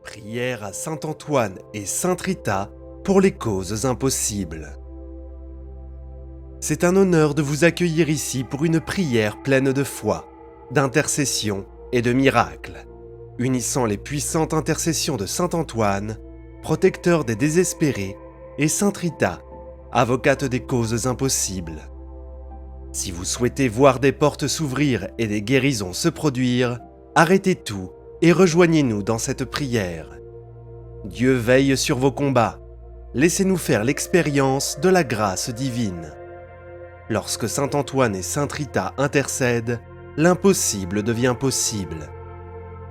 Prière à Saint Antoine et Sainte Rita pour les causes impossibles. C'est un honneur de vous accueillir ici pour une prière pleine de foi, d'intercession et de miracles, unissant les puissantes intercessions de Saint Antoine, protecteur des désespérés, et Sainte Rita, avocate des causes impossibles. Si vous souhaitez voir des portes s'ouvrir et des guérisons se produire, arrêtez tout et rejoignez-nous dans cette prière. Dieu veille sur vos combats. Laissez-nous faire l'expérience de la grâce divine. Lorsque Saint Antoine et Sainte Rita intercèdent, l'impossible devient possible.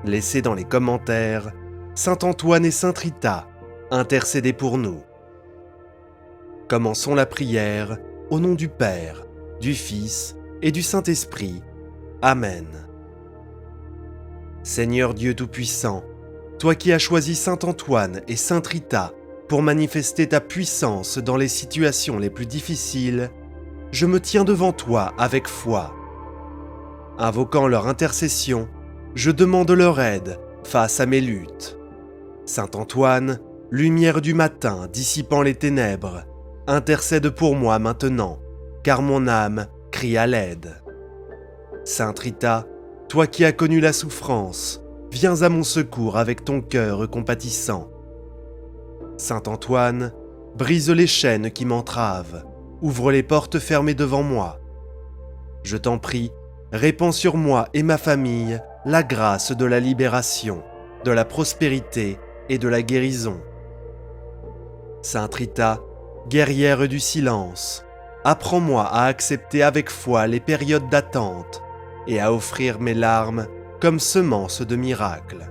Laissez dans les commentaires « Saint Antoine et Sainte Rita, intercédez pour nous ». Commençons la prière au nom du Père, du Fils et du Saint-Esprit. Amen. Seigneur Dieu Tout-Puissant, toi qui as choisi Saint Antoine et Sainte Rita pour manifester ta puissance dans les situations les plus difficiles, je me tiens devant toi avec foi. Invoquant leur intercession, je demande leur aide face à mes luttes. Saint Antoine, lumière du matin dissipant les ténèbres, intercède pour moi maintenant, car mon âme crie à l'aide. Sainte Rita, toi qui as connu la souffrance, viens à mon secours avec ton cœur compatissant. Saint Antoine, brise les chaînes qui m'entravent, ouvre les portes fermées devant moi. Je t'en prie, répands sur moi et ma famille la grâce de la libération, de la prospérité et de la guérison. Sainte Rita, guerrière du silence, apprends-moi à accepter avec foi les périodes d'attente et à offrir mes larmes comme semence de miracles.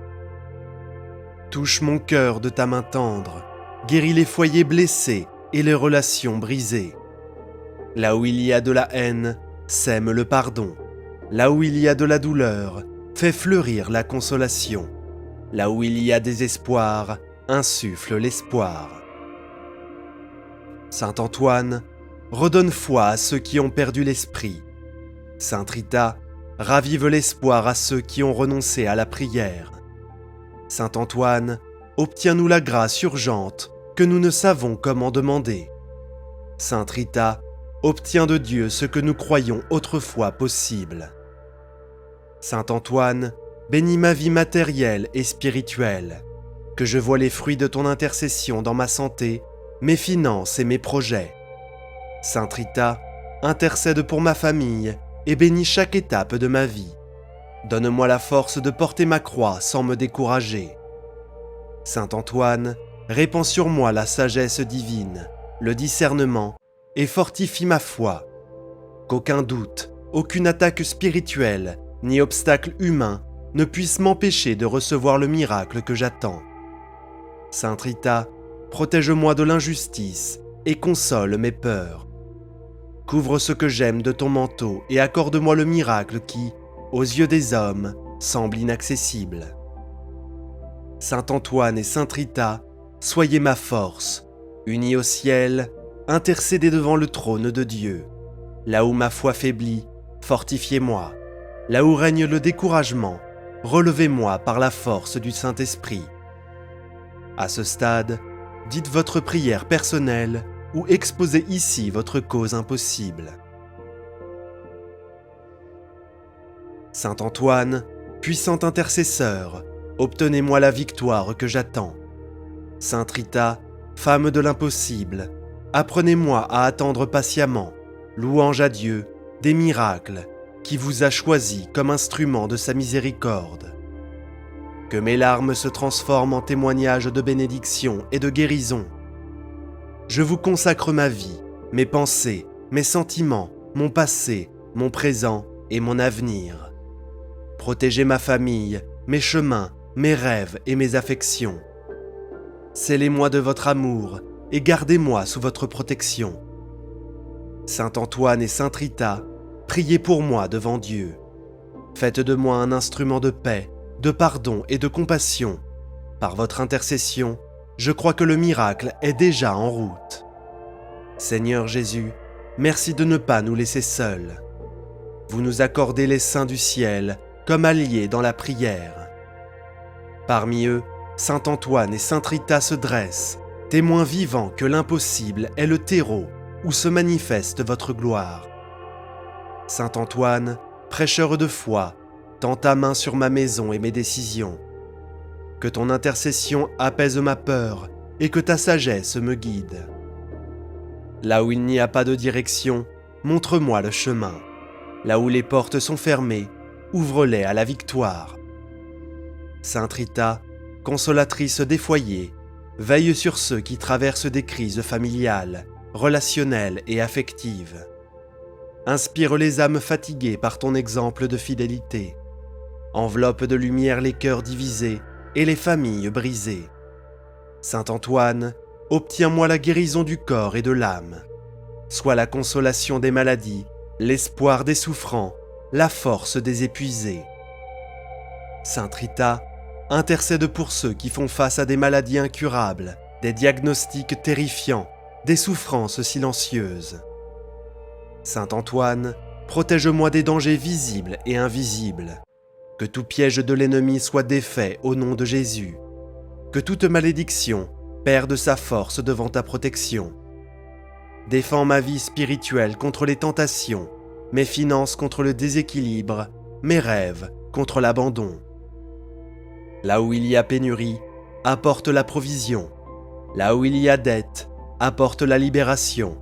Touche mon cœur de ta main tendre, guéris les foyers blessés et les relations brisées. Là où il y a de la haine, sème le pardon. Là où il y a de la douleur, fais fleurir la consolation. Là où il y a désespoir, insuffle l'espoir. Saint Antoine, redonne foi à ceux qui ont perdu l'esprit. Sainte Rita, ravive l'espoir à ceux qui ont renoncé à la prière. Saint Antoine, obtiens-nous la grâce urgente que nous ne savons comment demander. Sainte Rita, obtiens de Dieu ce que nous croyions autrefois possible. Saint Antoine, bénis ma vie matérielle et spirituelle, que je voie les fruits de ton intercession dans ma santé, mes finances et mes projets. Sainte Rita, intercède pour ma famille et bénis chaque étape de ma vie. Donne-moi la force de porter ma croix sans me décourager. Saint Antoine, répands sur moi la sagesse divine, le discernement et fortifie ma foi. Qu'aucun doute, aucune attaque spirituelle, ni obstacle humain ne puisse m'empêcher de recevoir le miracle que j'attends. Sainte Rita, protège-moi de l'injustice et console mes peurs. Couvre ce que j'aime de ton manteau et accorde-moi le miracle qui, aux yeux des hommes, semble inaccessible. Saint Antoine et Sainte Rita, soyez ma force, unis au ciel, intercédez devant le trône de Dieu. Là où ma foi faiblit, fortifiez-moi. Là où règne le découragement, relevez-moi par la force du Saint-Esprit. À ce stade, dites votre prière personnelle ou exposez ici votre cause impossible. Saint Antoine, puissant intercesseur, obtenez-moi la victoire que j'attends. Sainte Rita, femme de l'impossible, apprenez-moi à attendre patiemment, louange à Dieu, des miracles, qui vous a choisi comme instrument de sa miséricorde. Que mes larmes se transforment en témoignages de bénédiction et de guérison. Je vous consacre ma vie, mes pensées, mes sentiments, mon passé, mon présent et mon avenir. Protégez ma famille, mes chemins, mes rêves et mes affections. Scellez-moi de votre amour et gardez-moi sous votre protection. Saint Antoine et Sainte Rita, priez pour moi devant Dieu. Faites de moi un instrument de paix, de pardon et de compassion. Par votre intercession, je crois que le miracle est déjà en route. Seigneur Jésus, merci de ne pas nous laisser seuls. Vous nous accordez les saints du ciel comme alliés dans la prière. Parmi eux, Saint Antoine et Sainte Rita se dressent, témoins vivants que l'impossible est le terreau où se manifeste votre gloire. Saint Antoine, prêcheur de foi, tends ta main sur ma maison et mes décisions. Que ton intercession apaise ma peur et que ta sagesse me guide. Là où il n'y a pas de direction, montre-moi le chemin. Là où les portes sont fermées, ouvre-les à la victoire. Sainte Rita, consolatrice des foyers, veille sur ceux qui traversent des crises familiales, relationnelles et affectives. Inspire les âmes fatiguées par ton exemple de fidélité. Enveloppe de lumière les cœurs divisés et les familles brisées. Saint Antoine, obtiens-moi la guérison du corps et de l'âme. Sois la consolation des maladies, l'espoir des souffrants, la force des épuisés. Sainte Rita, intercède pour ceux qui font face à des maladies incurables, des diagnostics terrifiants, des souffrances silencieuses. Saint Antoine, protège-moi des dangers visibles et invisibles. Que tout piège de l'ennemi soit défait au nom de Jésus. Que toute malédiction perde sa force devant ta protection. Défends ma vie spirituelle contre les tentations, mes finances contre le déséquilibre, mes rêves contre l'abandon. Là où il y a pénurie, apporte la provision. Là où il y a dette, apporte la libération.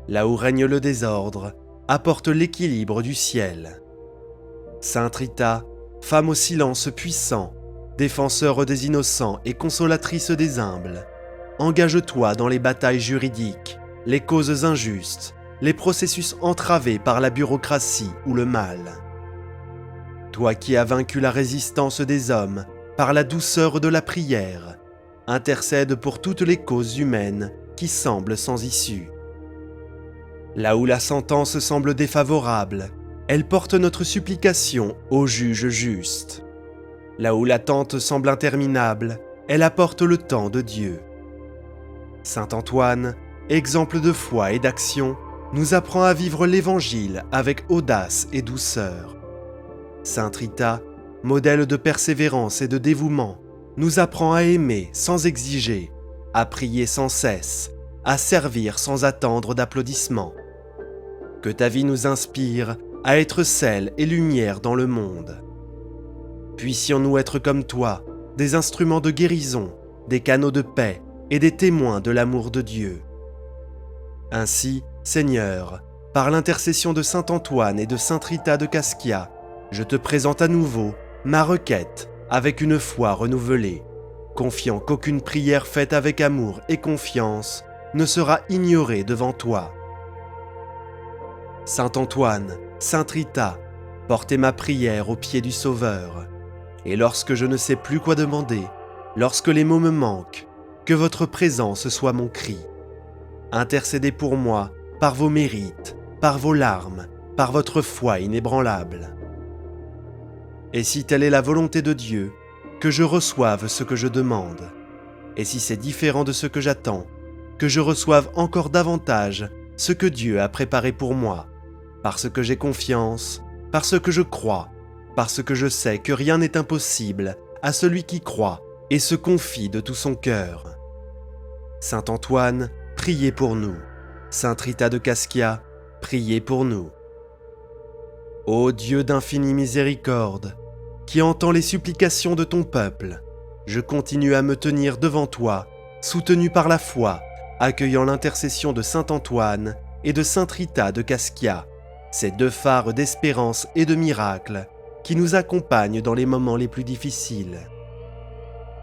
Là où règne le désordre, apporte l'équilibre du ciel. Sainte Rita, femme au silence puissant, défenseur des innocents et consolatrice des humbles, engage-toi dans les batailles juridiques, les causes injustes, les processus entravés par la bureaucratie ou le mal. Toi qui as vaincu la résistance des hommes par la douceur de la prière, intercède pour toutes les causes humaines qui semblent sans issue. Là où la sentence semble défavorable, elle porte notre supplication au juge juste. Là où l'attente semble interminable, elle apporte le temps de Dieu. Saint Antoine, exemple de foi et d'action, nous apprend à vivre l'Évangile avec audace et douceur. Sainte Rita, modèle de persévérance et de dévouement, nous apprend à aimer sans exiger, à prier sans cesse, à servir sans attendre d'applaudissements. Que ta vie nous inspire à être sel et lumière dans le monde. Puissions-nous être comme toi, des instruments de guérison, des canaux de paix et des témoins de l'amour de Dieu. Ainsi, Seigneur, par l'intercession de Saint Antoine et de Sainte Rita de Cascia, je te présente à nouveau ma requête avec une foi renouvelée, confiant qu'aucune prière faite avec amour et confiance ne sera ignorée devant toi. Saint Antoine, Sainte Rita, portez ma prière aux pieds du Sauveur. Et lorsque je ne sais plus quoi demander, lorsque les mots me manquent, que votre présence soit mon cri. Intercédez pour moi par vos mérites, par vos larmes, par votre foi inébranlable. Et si telle est la volonté de Dieu, que je reçoive ce que je demande. Et si c'est différent de ce que j'attends, que je reçoive encore davantage ce que Dieu a préparé pour moi, parce que j'ai confiance, parce que je crois, parce que je sais que rien n'est impossible à celui qui croit et se confie de tout son cœur. Saint Antoine, priez pour nous. Sainte Rita de Cascia, priez pour nous. Ô Dieu d'infinie miséricorde, qui entend les supplications de ton peuple, je continue à me tenir devant toi, soutenu par la foi, accueillant l'intercession de Saint Antoine et de Sainte Rita de Cascia, ces deux phares d'espérance et de miracle qui nous accompagnent dans les moments les plus difficiles.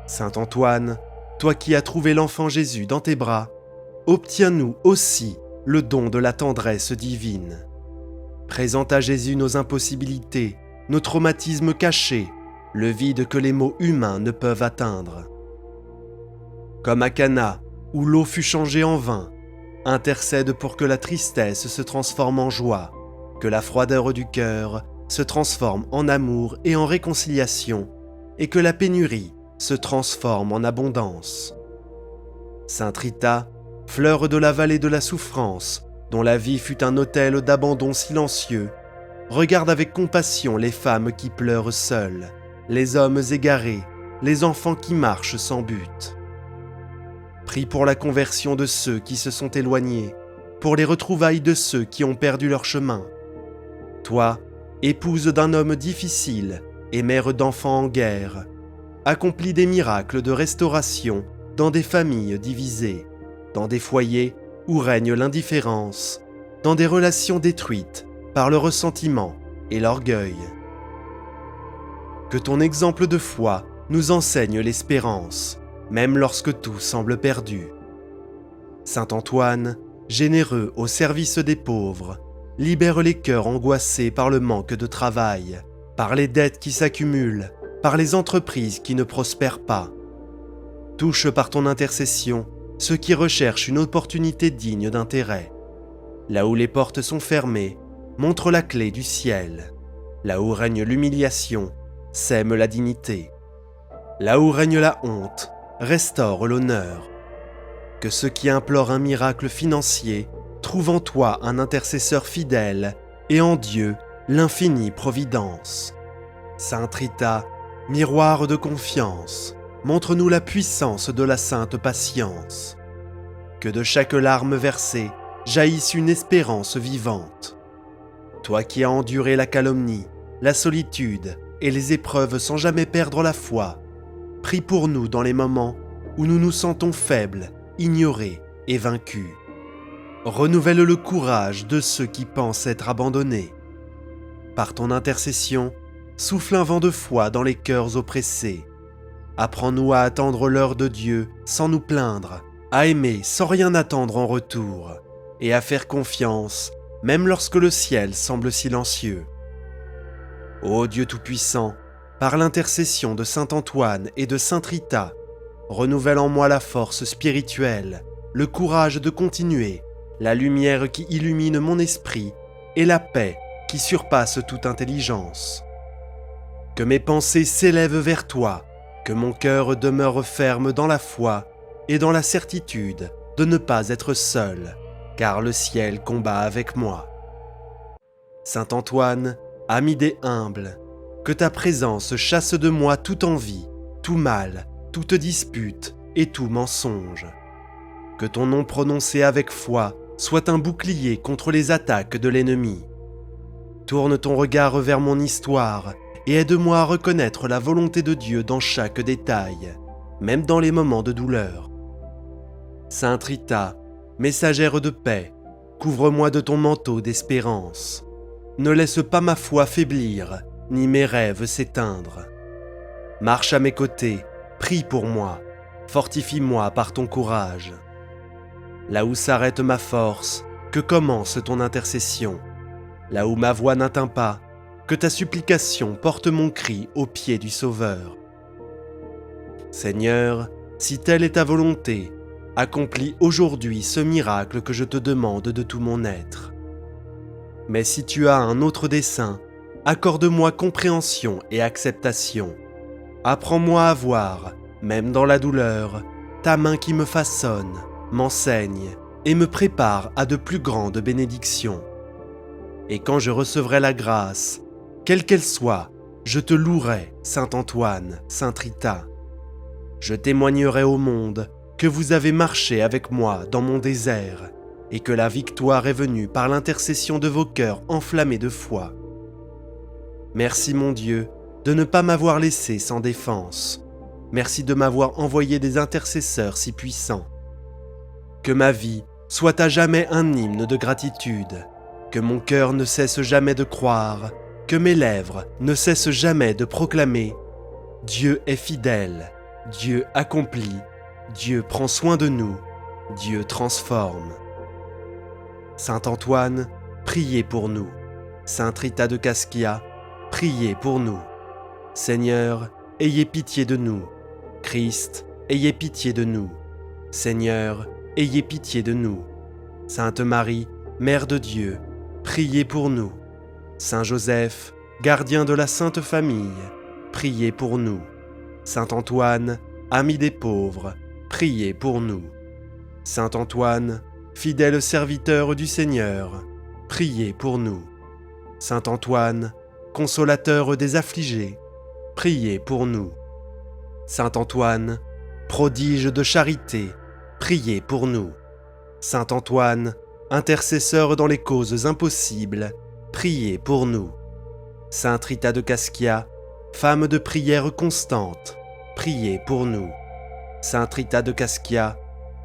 Saint Antoine, toi qui as trouvé l'enfant Jésus dans tes bras, obtiens-nous aussi le don de la tendresse divine. Présente à Jésus nos impossibilités, nos traumatismes cachés, le vide que les mots humains ne peuvent atteindre. Comme à Cana, où l'eau fut changée en vin, intercède pour que la tristesse se transforme en joie, que la froideur du cœur se transforme en amour et en réconciliation, et que la pénurie se transforme en abondance. Sainte Rita, fleur de la vallée de la souffrance, dont la vie fut un autel d'abandon silencieux, regarde avec compassion les femmes qui pleurent seules, les hommes égarés, les enfants qui marchent sans but. Prie pour la conversion de ceux qui se sont éloignés, pour les retrouvailles de ceux qui ont perdu leur chemin. Toi, épouse d'un homme difficile et mère d'enfants en guerre, accomplis des miracles de restauration dans des familles divisées, dans des foyers où règne l'indifférence, dans des relations détruites par le ressentiment et l'orgueil. Que ton exemple de foi nous enseigne l'espérance, même lorsque tout semble perdu. Saint Antoine, généreux au service des pauvres, libère les cœurs angoissés par le manque de travail, par les dettes qui s'accumulent, par les entreprises qui ne prospèrent pas. Touche par ton intercession ceux qui recherchent une opportunité digne d'intérêt. Là où les portes sont fermées, montre la clé du ciel. Là où règne l'humiliation, sème la dignité. Là où règne la honte, restaure l'honneur. Que ceux qui implorent un miracle financier trouvent en toi un intercesseur fidèle et en Dieu l'infinie providence. Sainte Rita, miroir de confiance, montre-nous la puissance de la sainte patience. Que de chaque larme versée jaillisse une espérance vivante. Toi qui as enduré la calomnie, la solitude et les épreuves sans jamais perdre la foi, prie pour nous dans les moments où nous nous sentons faibles, ignorés et vaincus. Renouvelle le courage de ceux qui pensent être abandonnés. Par ton intercession, souffle un vent de foi dans les cœurs oppressés. Apprends-nous à attendre l'heure de Dieu sans nous plaindre, à aimer sans rien attendre en retour, et à faire confiance même lorsque le ciel semble silencieux. Ô Dieu Tout-Puissant, par l'intercession de Saint Antoine et de Sainte Rita, renouvelle en moi la force spirituelle, le courage de continuer, la lumière qui illumine mon esprit et la paix qui surpasse toute intelligence. Que mes pensées s'élèvent vers toi, que mon cœur demeure ferme dans la foi et dans la certitude de ne pas être seul, car le ciel combat avec moi. Saint Antoine, ami des humbles, que ta présence chasse de moi toute envie, tout mal, toute dispute et tout mensonge. Que ton nom prononcé avec foi soit un bouclier contre les attaques de l'ennemi. Tourne ton regard vers mon histoire et aide-moi à reconnaître la volonté de Dieu dans chaque détail, même dans les moments de douleur. Sainte Rita, messagère de paix, couvre-moi de ton manteau d'espérance. Ne laisse pas ma foi faiblir, ni mes rêves s'éteindre. Marche à mes côtés, prie pour moi, fortifie-moi par ton courage. Là où s'arrête ma force, que commence ton intercession. Là où ma voix n'atteint pas, que ta supplication porte mon cri aux pieds du Sauveur. Seigneur, si telle est ta volonté, accomplis aujourd'hui ce miracle que je te demande de tout mon être. Mais si tu as un autre dessein, accorde-moi compréhension et acceptation. Apprends-moi à voir, même dans la douleur, ta main qui me façonne, m'enseigne et me prépare à de plus grandes bénédictions. Et quand je recevrai la grâce, quelle qu'elle soit, je te louerai, Saint Antoine, Sainte Rita. Je témoignerai au monde que vous avez marché avec moi dans mon désert et que la victoire est venue par l'intercession de vos cœurs enflammés de foi. Merci mon Dieu de ne pas m'avoir laissé sans défense. Merci de m'avoir envoyé des intercesseurs si puissants. Que ma vie soit à jamais un hymne de gratitude, que mon cœur ne cesse jamais de croire, que mes lèvres ne cessent jamais de proclamer « Dieu est fidèle, Dieu accomplit, Dieu prend soin de nous, Dieu transforme. » Saint Antoine, priez pour nous. Sainte Rita de Cascia, priez pour nous. Seigneur, ayez pitié de nous. Christ, ayez pitié de nous. Seigneur, ayez pitié de nous. Sainte Marie, Mère de Dieu, priez pour nous. Saint Joseph, gardien de la Sainte Famille, priez pour nous. Saint Antoine, ami des pauvres, priez pour nous. Saint Antoine, fidèle serviteur du Seigneur, priez pour nous. Saint Antoine, consolateur des affligés, priez pour nous. Saint Antoine, prodige de charité, priez pour nous. Saint Antoine, intercesseur dans les causes impossibles, priez pour nous. Sainte Rita de Cascia, femme de prière constante, priez pour nous. Sainte Rita de Cascia,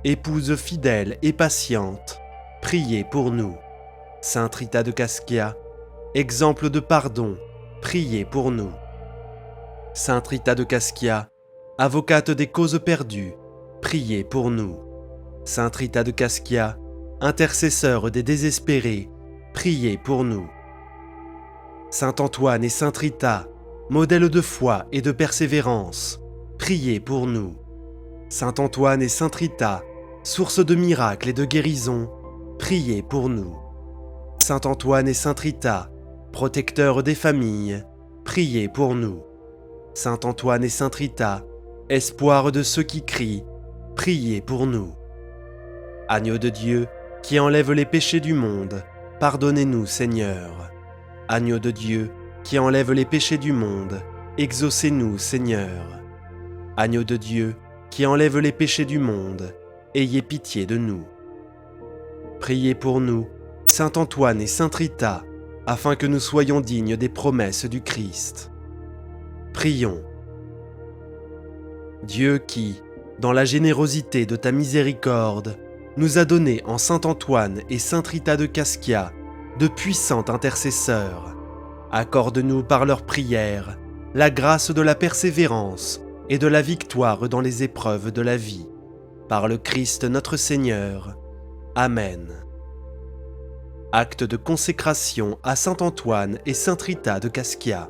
épouse fidèle et patiente, priez pour nous. Sainte Rita de Cascia, exemple de pardon, priez pour nous. Sainte Rita de Cascia, avocate des causes perdues, priez pour nous. Sainte Rita de Cascia, intercesseur des désespérés, priez pour nous. Saint Antoine et Sainte Rita, modèle de foi et de persévérance, priez pour nous. Saint Antoine et Sainte Rita, source de miracles et de guérison, priez pour nous. Saint Antoine et Sainte Rita, protecteurs des familles, priez pour nous. Saint Antoine et Sainte Rita, espoir de ceux qui crient, priez pour nous. Agneau de Dieu, qui enlève les péchés du monde, pardonnez-nous, Seigneur. Agneau de Dieu, qui enlève les péchés du monde, exaucez-nous, Seigneur. Agneau de Dieu, qui enlève les péchés du monde, ayez pitié de nous. Priez pour nous, Saint Antoine et Sainte Rita, afin que nous soyons dignes des promesses du Christ. Prions. Dieu qui, dans la générosité de ta miséricorde, nous a donné en Saint Antoine et Sainte Rita de Cascia de puissants intercesseurs, accorde-nous par leurs prières la grâce de la persévérance et de la victoire dans les épreuves de la vie. Par le Christ notre Seigneur. Amen. Acte de consécration à Saint Antoine et Sainte Rita de Cascia.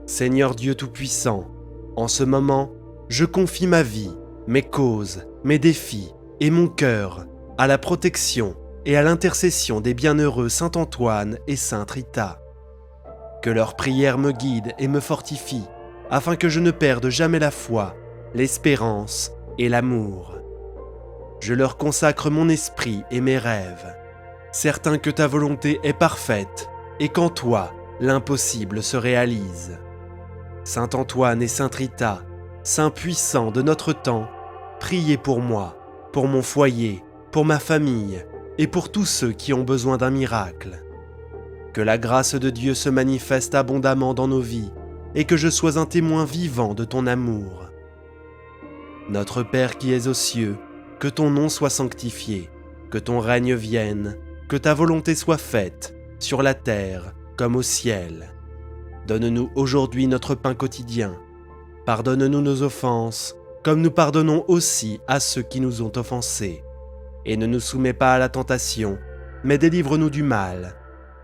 Seigneur Dieu Tout-Puissant, en ce moment, je confie ma vie, mes causes, mes défis et mon cœur à la protection et à l'intercession des bienheureux Saint Antoine et Sainte Rita. Que leurs prières me guident et me fortifient, afin que je ne perde jamais la foi, l'espérance et l'amour. Je leur consacre mon esprit et mes rêves, certain que ta volonté est parfaite et qu'en toi, l'impossible se réalise. Saint Antoine et Sainte Rita, saints puissants de notre temps, priez pour moi, pour mon foyer, pour ma famille et pour tous ceux qui ont besoin d'un miracle. Que la grâce de Dieu se manifeste abondamment dans nos vies et que je sois un témoin vivant de ton amour. Notre Père qui es aux cieux, que ton nom soit sanctifié, que ton règne vienne, que ta volonté soit faite, sur la terre comme au ciel. Donne-nous aujourd'hui notre pain quotidien. Pardonne-nous nos offenses, comme nous pardonnons aussi à ceux qui nous ont offensés. Et ne nous soumets pas à la tentation, mais délivre-nous du mal.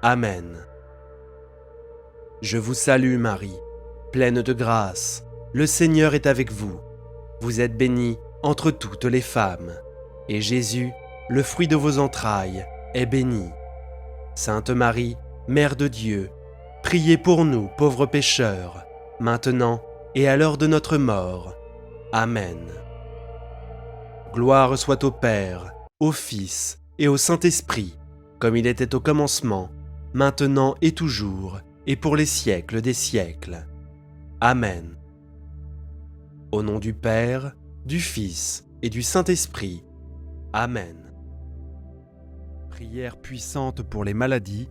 Amen. Je vous salue Marie, pleine de grâce, le Seigneur est avec vous. Vous êtes bénie entre toutes les femmes, et Jésus, le fruit de vos entrailles, est béni. Sainte Marie, Mère de Dieu, priez pour nous pauvres pécheurs, maintenant et à l'heure de notre mort. Amen. Gloire soit au Père, au Fils et au Saint-Esprit, comme il était au commencement, maintenant et toujours, et pour les siècles des siècles. Amen. Au nom du Père, du Fils et du Saint-Esprit. Amen. Prière puissante pour les maladies,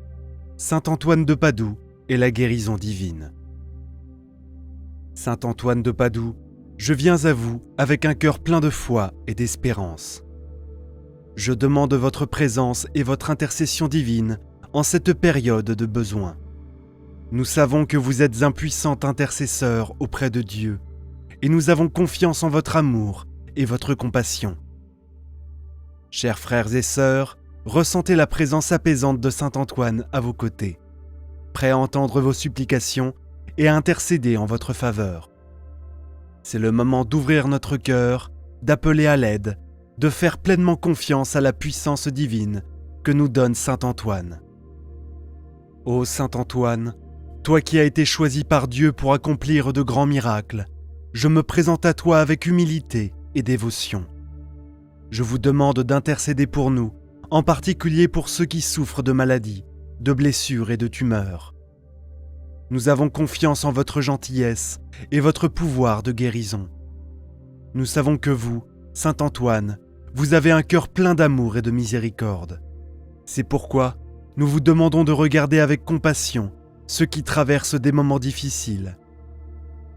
Saint Antoine de Padoue et la guérison divine. Saint Antoine de Padoue, je viens à vous avec un cœur plein de foi et d'espérance. Je demande votre présence et votre intercession divine en cette période de besoin. Nous savons que vous êtes un puissant intercesseur auprès de Dieu, et nous avons confiance en votre amour et votre compassion. Chers frères et sœurs, ressentez la présence apaisante de Saint Antoine à vos côtés, prêt à entendre vos supplications et à intercéder en votre faveur. C'est le moment d'ouvrir notre cœur, d'appeler à l'aide, de faire pleinement confiance à la puissance divine que nous donne Saint Antoine. Ô Saint Antoine, toi qui as été choisi par Dieu pour accomplir de grands miracles, je me présente à toi avec humilité et dévotion. Je vous demande d'intercéder pour nous, en particulier pour ceux qui souffrent de maladies, de blessures et de tumeurs. Nous avons confiance en votre gentillesse et votre pouvoir de guérison. Nous savons que vous, Saint Antoine, vous avez un cœur plein d'amour et de miséricorde. C'est pourquoi nous vous demandons de regarder avec compassion ceux qui traversent des moments difficiles.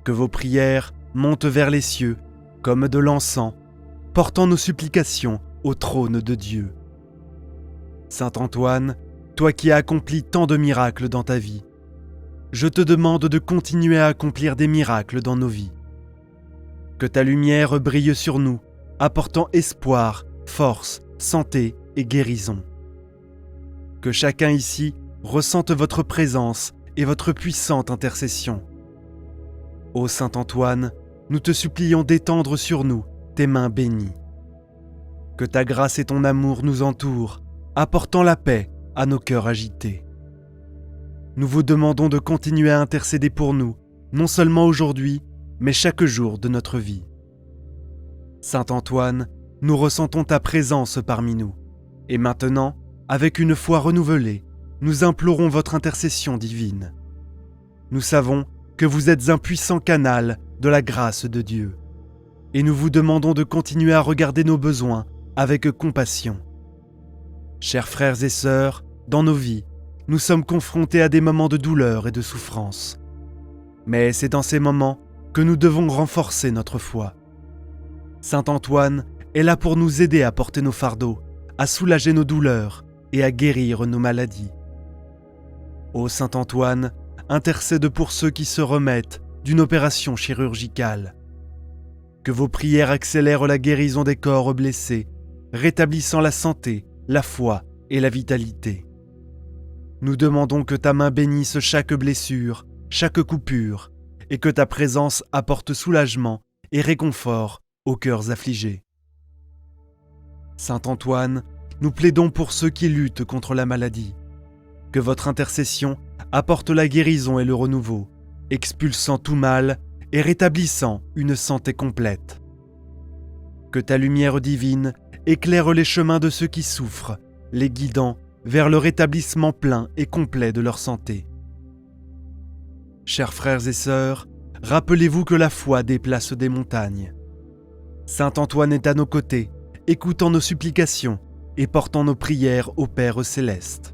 Que vos prières montent vers les cieux comme de l'encens, portant nos supplications au trône de Dieu. Saint Antoine, toi qui as accompli tant de miracles dans ta vie, je te demande de continuer à accomplir des miracles dans nos vies. Que ta lumière brille sur nous, apportant espoir, force, santé et guérison. Que chacun ici ressente votre présence et votre puissante intercession. Ô Saint Antoine, nous te supplions d'étendre sur nous tes mains bénies. Que ta grâce et ton amour nous entourent, apportant la paix à nos cœurs agités. Nous vous demandons de continuer à intercéder pour nous, non seulement aujourd'hui, mais chaque jour de notre vie. Saint Antoine, nous ressentons ta présence parmi nous, et maintenant, avec une foi renouvelée, nous implorons votre intercession divine. Nous savons que vous êtes un puissant canal de la grâce de Dieu, et nous vous demandons de continuer à regarder nos besoins avec compassion. Chers frères et sœurs, dans nos vies, nous sommes confrontés à des moments de douleur et de souffrance. Mais c'est dans ces moments que nous devons renforcer notre foi. Saint Antoine est là pour nous aider à porter nos fardeaux, à soulager nos douleurs et à guérir nos maladies. Ô Saint Antoine, intercède pour ceux qui se remettent d'une opération chirurgicale. Que vos prières accélèrent la guérison des corps blessés, rétablissant la santé, la foi et la vitalité. Nous demandons que ta main bénisse chaque blessure, chaque coupure, et que ta présence apporte soulagement et réconfort aux cœurs affligés. Saint Antoine, nous plaidons pour ceux qui luttent contre la maladie. Que votre intercession apporte la guérison et le renouveau, expulsant tout mal et rétablissant une santé complète. Que ta lumière divine éclaire les chemins de ceux qui souffrent, les guidant vers le rétablissement plein et complet de leur santé. Chers frères et sœurs, rappelez-vous que la foi déplace des montagnes. Saint Antoine est à nos côtés, écoutant nos supplications et portant nos prières au Père céleste.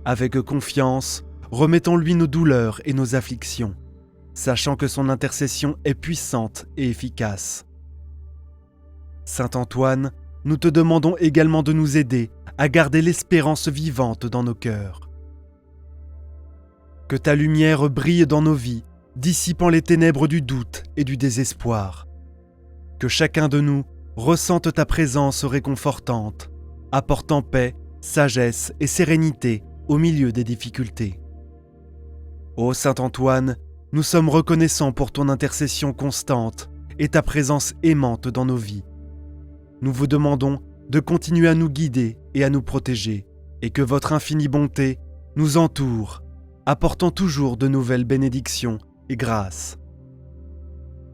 Avec confiance, remettons-lui nos douleurs et nos afflictions, sachant que son intercession est puissante et efficace. Saint Antoine, nous te demandons également de nous aider à garder l'espérance vivante dans nos cœurs. Que ta lumière brille dans nos vies, dissipant les ténèbres du doute et du désespoir. Que chacun de nous ressente ta présence réconfortante, apportant paix, sagesse et sérénité au milieu des difficultés. Ô Saint Antoine, nous sommes reconnaissants pour ton intercession constante et ta présence aimante dans nos vies. Nous vous demandons de continuer à nous guider et à nous protéger, et que votre infinie bonté nous entoure, apportant toujours de nouvelles bénédictions et grâces.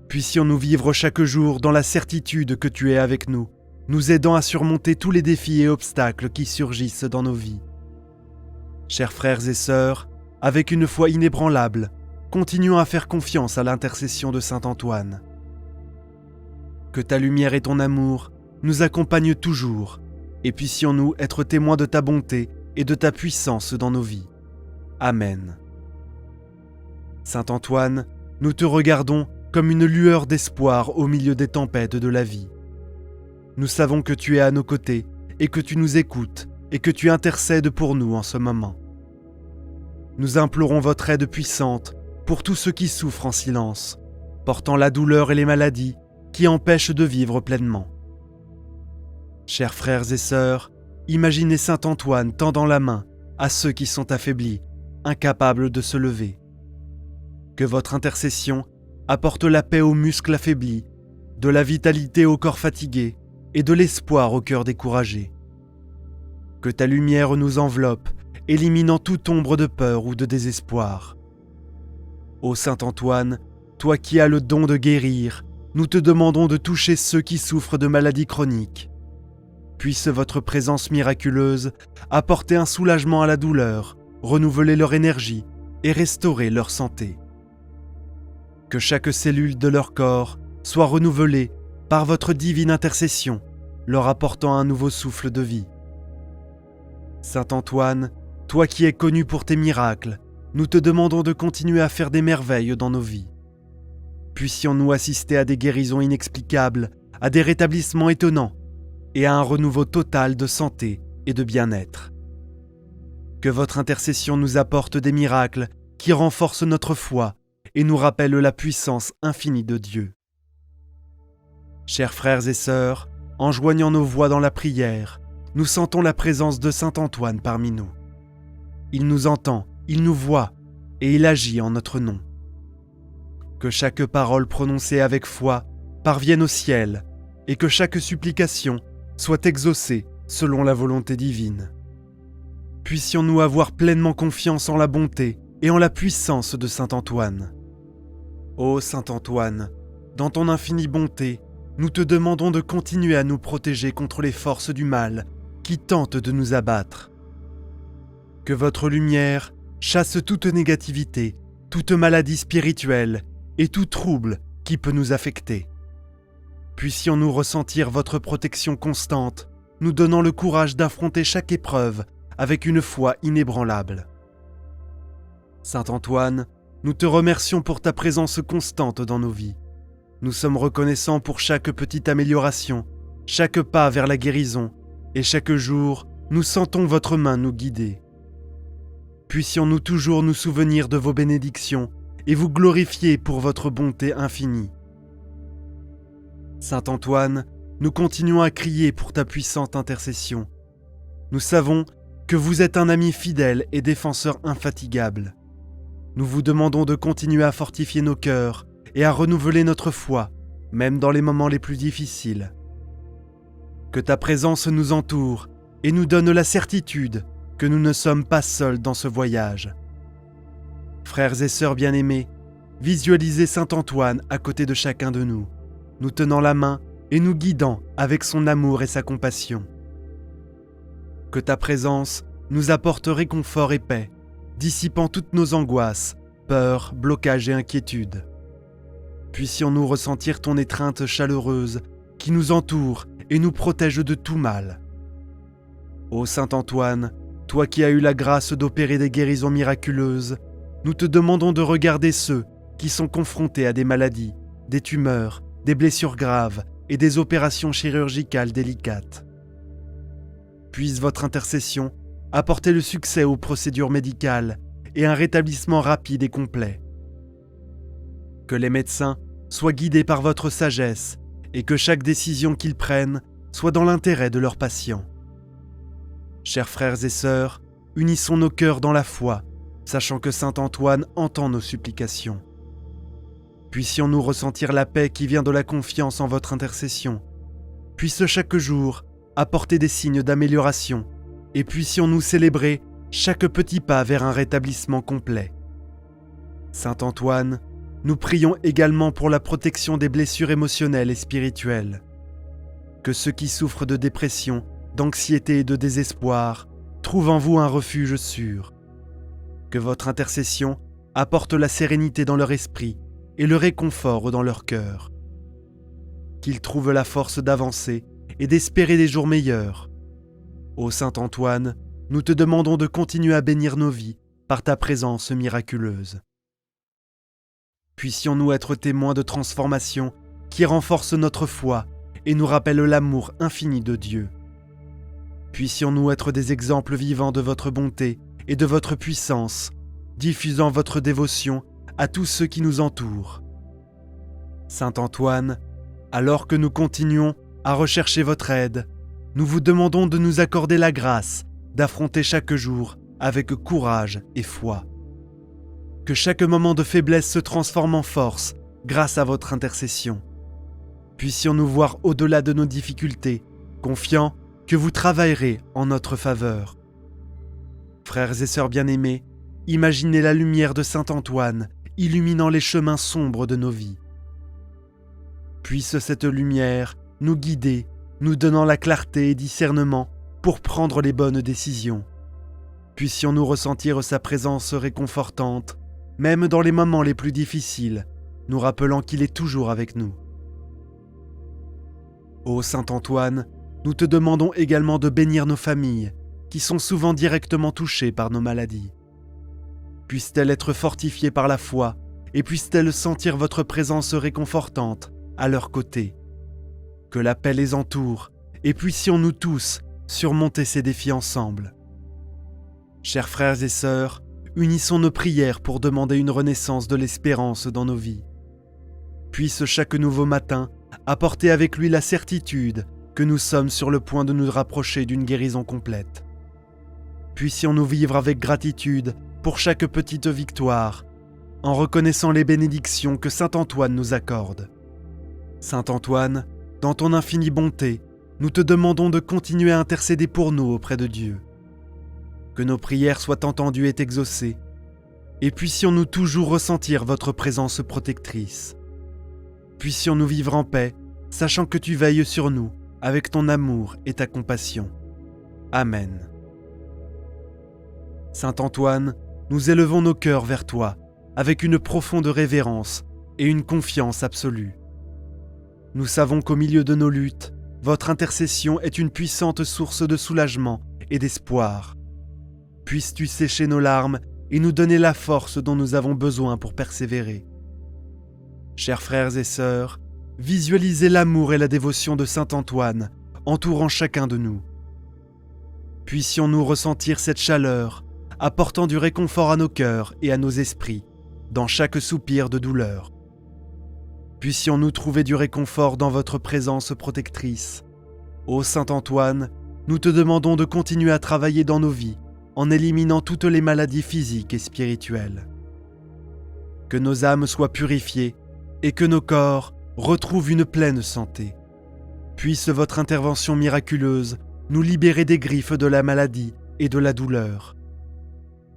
Puissions-nous vivre chaque jour dans la certitude que tu es avec nous, nous aidant à surmonter tous les défis et obstacles qui surgissent dans nos vies. Chers frères et sœurs, avec une foi inébranlable, continuons à faire confiance à l'intercession de Saint Antoine. Que ta lumière et ton amour nous accompagnent toujours, et puissions-nous être témoins de ta bonté et de ta puissance dans nos vies. Amen. Saint Antoine, nous te regardons comme une lueur d'espoir au milieu des tempêtes de la vie. Nous savons que tu es à nos côtés et que tu nous écoutes et que tu intercèdes pour nous en ce moment. Nous implorons votre aide puissante pour tous ceux qui souffrent en silence, portant la douleur et les maladies qui empêchent de vivre pleinement. Chers frères et sœurs, imaginez Saint Antoine tendant la main à ceux qui sont affaiblis, incapables de se lever. Que votre intercession apporte la paix aux muscles affaiblis, de la vitalité au corps fatigué et de l'espoir au cœur découragé. Que ta lumière nous enveloppe, éliminant toute ombre de peur ou de désespoir. Ô Saint Antoine, toi qui as le don de guérir, nous te demandons de toucher ceux qui souffrent de maladies chroniques. Puisse votre présence miraculeuse apporter un soulagement à la douleur, renouveler leur énergie et restaurer leur santé. Que chaque cellule de leur corps soit renouvelée par votre divine intercession, leur apportant un nouveau souffle de vie. Saint Antoine, toi qui es connu pour tes miracles, nous te demandons de continuer à faire des merveilles dans nos vies. Puissions-nous assister à des guérisons inexplicables, à des rétablissements étonnants et à un renouveau total de santé et de bien-être. Que votre intercession nous apporte des miracles qui renforcent notre foi et nous rappellent la puissance infinie de Dieu. Chers frères et sœurs, en joignant nos voix dans la prière, nous sentons la présence de Saint Antoine parmi nous. Il nous entend, il nous voit et il agit en notre nom. Que chaque parole prononcée avec foi parvienne au ciel et que chaque supplication soit exaucée selon la volonté divine. Puissions-nous avoir pleinement confiance en la bonté et en la puissance de Saint Antoine. Ô Saint Antoine, dans ton infinie bonté, nous te demandons de continuer à nous protéger contre les forces du mal qui tentent de nous abattre. Que votre lumière chasse toute négativité, toute maladie spirituelle et tout trouble qui peut nous affecter. Puissions-nous ressentir votre protection constante, nous donnant le courage d'affronter chaque épreuve avec une foi inébranlable. Saint Antoine, nous te remercions pour ta présence constante dans nos vies. Nous sommes reconnaissants pour chaque petite amélioration, chaque pas vers la guérison, et chaque jour, nous sentons votre main nous guider. Puissions-nous toujours nous souvenir de vos bénédictions et vous glorifier pour votre bonté infinie. Saint Antoine, nous continuons à crier pour ta puissante intercession. Nous savons que vous êtes un ami fidèle et défenseur infatigable. Nous vous demandons de continuer à fortifier nos cœurs et à renouveler notre foi, même dans les moments les plus difficiles. Que ta présence nous entoure et nous donne la certitude que nous ne sommes pas seuls dans ce voyage. Frères et sœurs bien-aimés, visualisez Saint Antoine à côté de chacun de nous, nous tenant la main et nous guidant avec son amour et sa compassion. Que ta présence nous apporte réconfort et paix, dissipant toutes nos angoisses, peurs, blocages et inquiétudes. Puissions-nous ressentir ton étreinte chaleureuse qui nous entoure et nous protège de tout mal. Ô Saint Antoine, toi qui as eu la grâce d'opérer des guérisons miraculeuses, nous te demandons de regarder ceux qui sont confrontés à des maladies, des tumeurs, des blessures graves et des opérations chirurgicales délicates. Puisse votre intercession apporter le succès aux procédures médicales et un rétablissement rapide et complet. Que les médecins soient guidés par votre sagesse et que chaque décision qu'ils prennent soit dans l'intérêt de leurs patients. Chers frères et sœurs, unissons nos cœurs dans la foi, sachant que Saint Antoine entend nos supplications. Puissions-nous ressentir la paix qui vient de la confiance en votre intercession. Puisse chaque jour apporter des signes d'amélioration et puissions-nous célébrer chaque petit pas vers un rétablissement complet. Saint Antoine, nous prions également pour la protection des blessures émotionnelles et spirituelles. Que ceux qui souffrent de dépression, d'anxiété et de désespoir trouvent en vous un refuge sûr. Que votre intercession apporte la sérénité dans leur esprit et le réconfort dans leur cœur. Qu'ils trouvent la force d'avancer et d'espérer des jours meilleurs. Ô Saint Antoine, nous te demandons de continuer à bénir nos vies par ta présence miraculeuse. Puissions-nous être témoins de transformations qui renforcent notre foi et nous rappellent l'amour infini de Dieu. Puissions-nous être des exemples vivants de votre bonté et de votre puissance, diffusant votre dévotion à tous ceux qui nous entourent. Saint Antoine, alors que nous continuons à rechercher votre aide, nous vous demandons de nous accorder la grâce d'affronter chaque jour avec courage et foi. Que chaque moment de faiblesse se transforme en force grâce à votre intercession. Puissions-nous voir au-delà de nos difficultés, confiants que vous travaillerez en notre faveur. Frères et sœurs bien-aimés, imaginez la lumière de Saint Antoine illuminant les chemins sombres de nos vies. Puisse cette lumière nous guider, nous donnant la clarté et discernement pour prendre les bonnes décisions. Puissions-nous ressentir sa présence réconfortante, même dans les moments les plus difficiles, nous rappelant qu'il est toujours avec nous. Ô Saint Antoine, nous te demandons également de bénir nos familles, qui sont souvent directement touchées par nos maladies. Puissent-elles être fortifiées par la foi, et puissent-elles sentir votre présence réconfortante à leur côté. Que la paix les entoure, et puissions-nous tous surmonter ces défis ensemble. Chers frères et sœurs, unissons nos prières pour demander une renaissance de l'espérance dans nos vies. Puisse chaque nouveau matin apporter avec lui la certitude que nous sommes sur le point de nous rapprocher d'une guérison complète. Puissions-nous vivre avec gratitude pour chaque petite victoire, en reconnaissant les bénédictions que Saint Antoine nous accorde. Saint Antoine, dans ton infinie bonté, nous te demandons de continuer à intercéder pour nous auprès de Dieu. Que nos prières soient entendues et exaucées, et puissions-nous toujours ressentir votre présence protectrice. Puissions-nous vivre en paix, sachant que tu veilles sur nous, avec ton amour et ta compassion. Amen. Saint Antoine, nous élevons nos cœurs vers toi, avec une profonde révérence et une confiance absolue. Nous savons qu'au milieu de nos luttes, votre intercession est une puissante source de soulagement et d'espoir. Puisses-tu sécher nos larmes et nous donner la force dont nous avons besoin pour persévérer. Chers frères et sœurs, visualisez l'amour et la dévotion de Saint Antoine entourant chacun de nous. Puissions-nous ressentir cette chaleur, apportant du réconfort à nos cœurs et à nos esprits, dans chaque soupir de douleur. Puissions-nous trouver du réconfort dans votre présence protectrice. Ô Saint Antoine, nous te demandons de continuer à travailler dans nos vies, en éliminant toutes les maladies physiques et spirituelles. Que nos âmes soient purifiées et que nos corps retrouvent une pleine santé. Puisse votre intervention miraculeuse nous libérer des griffes de la maladie et de la douleur.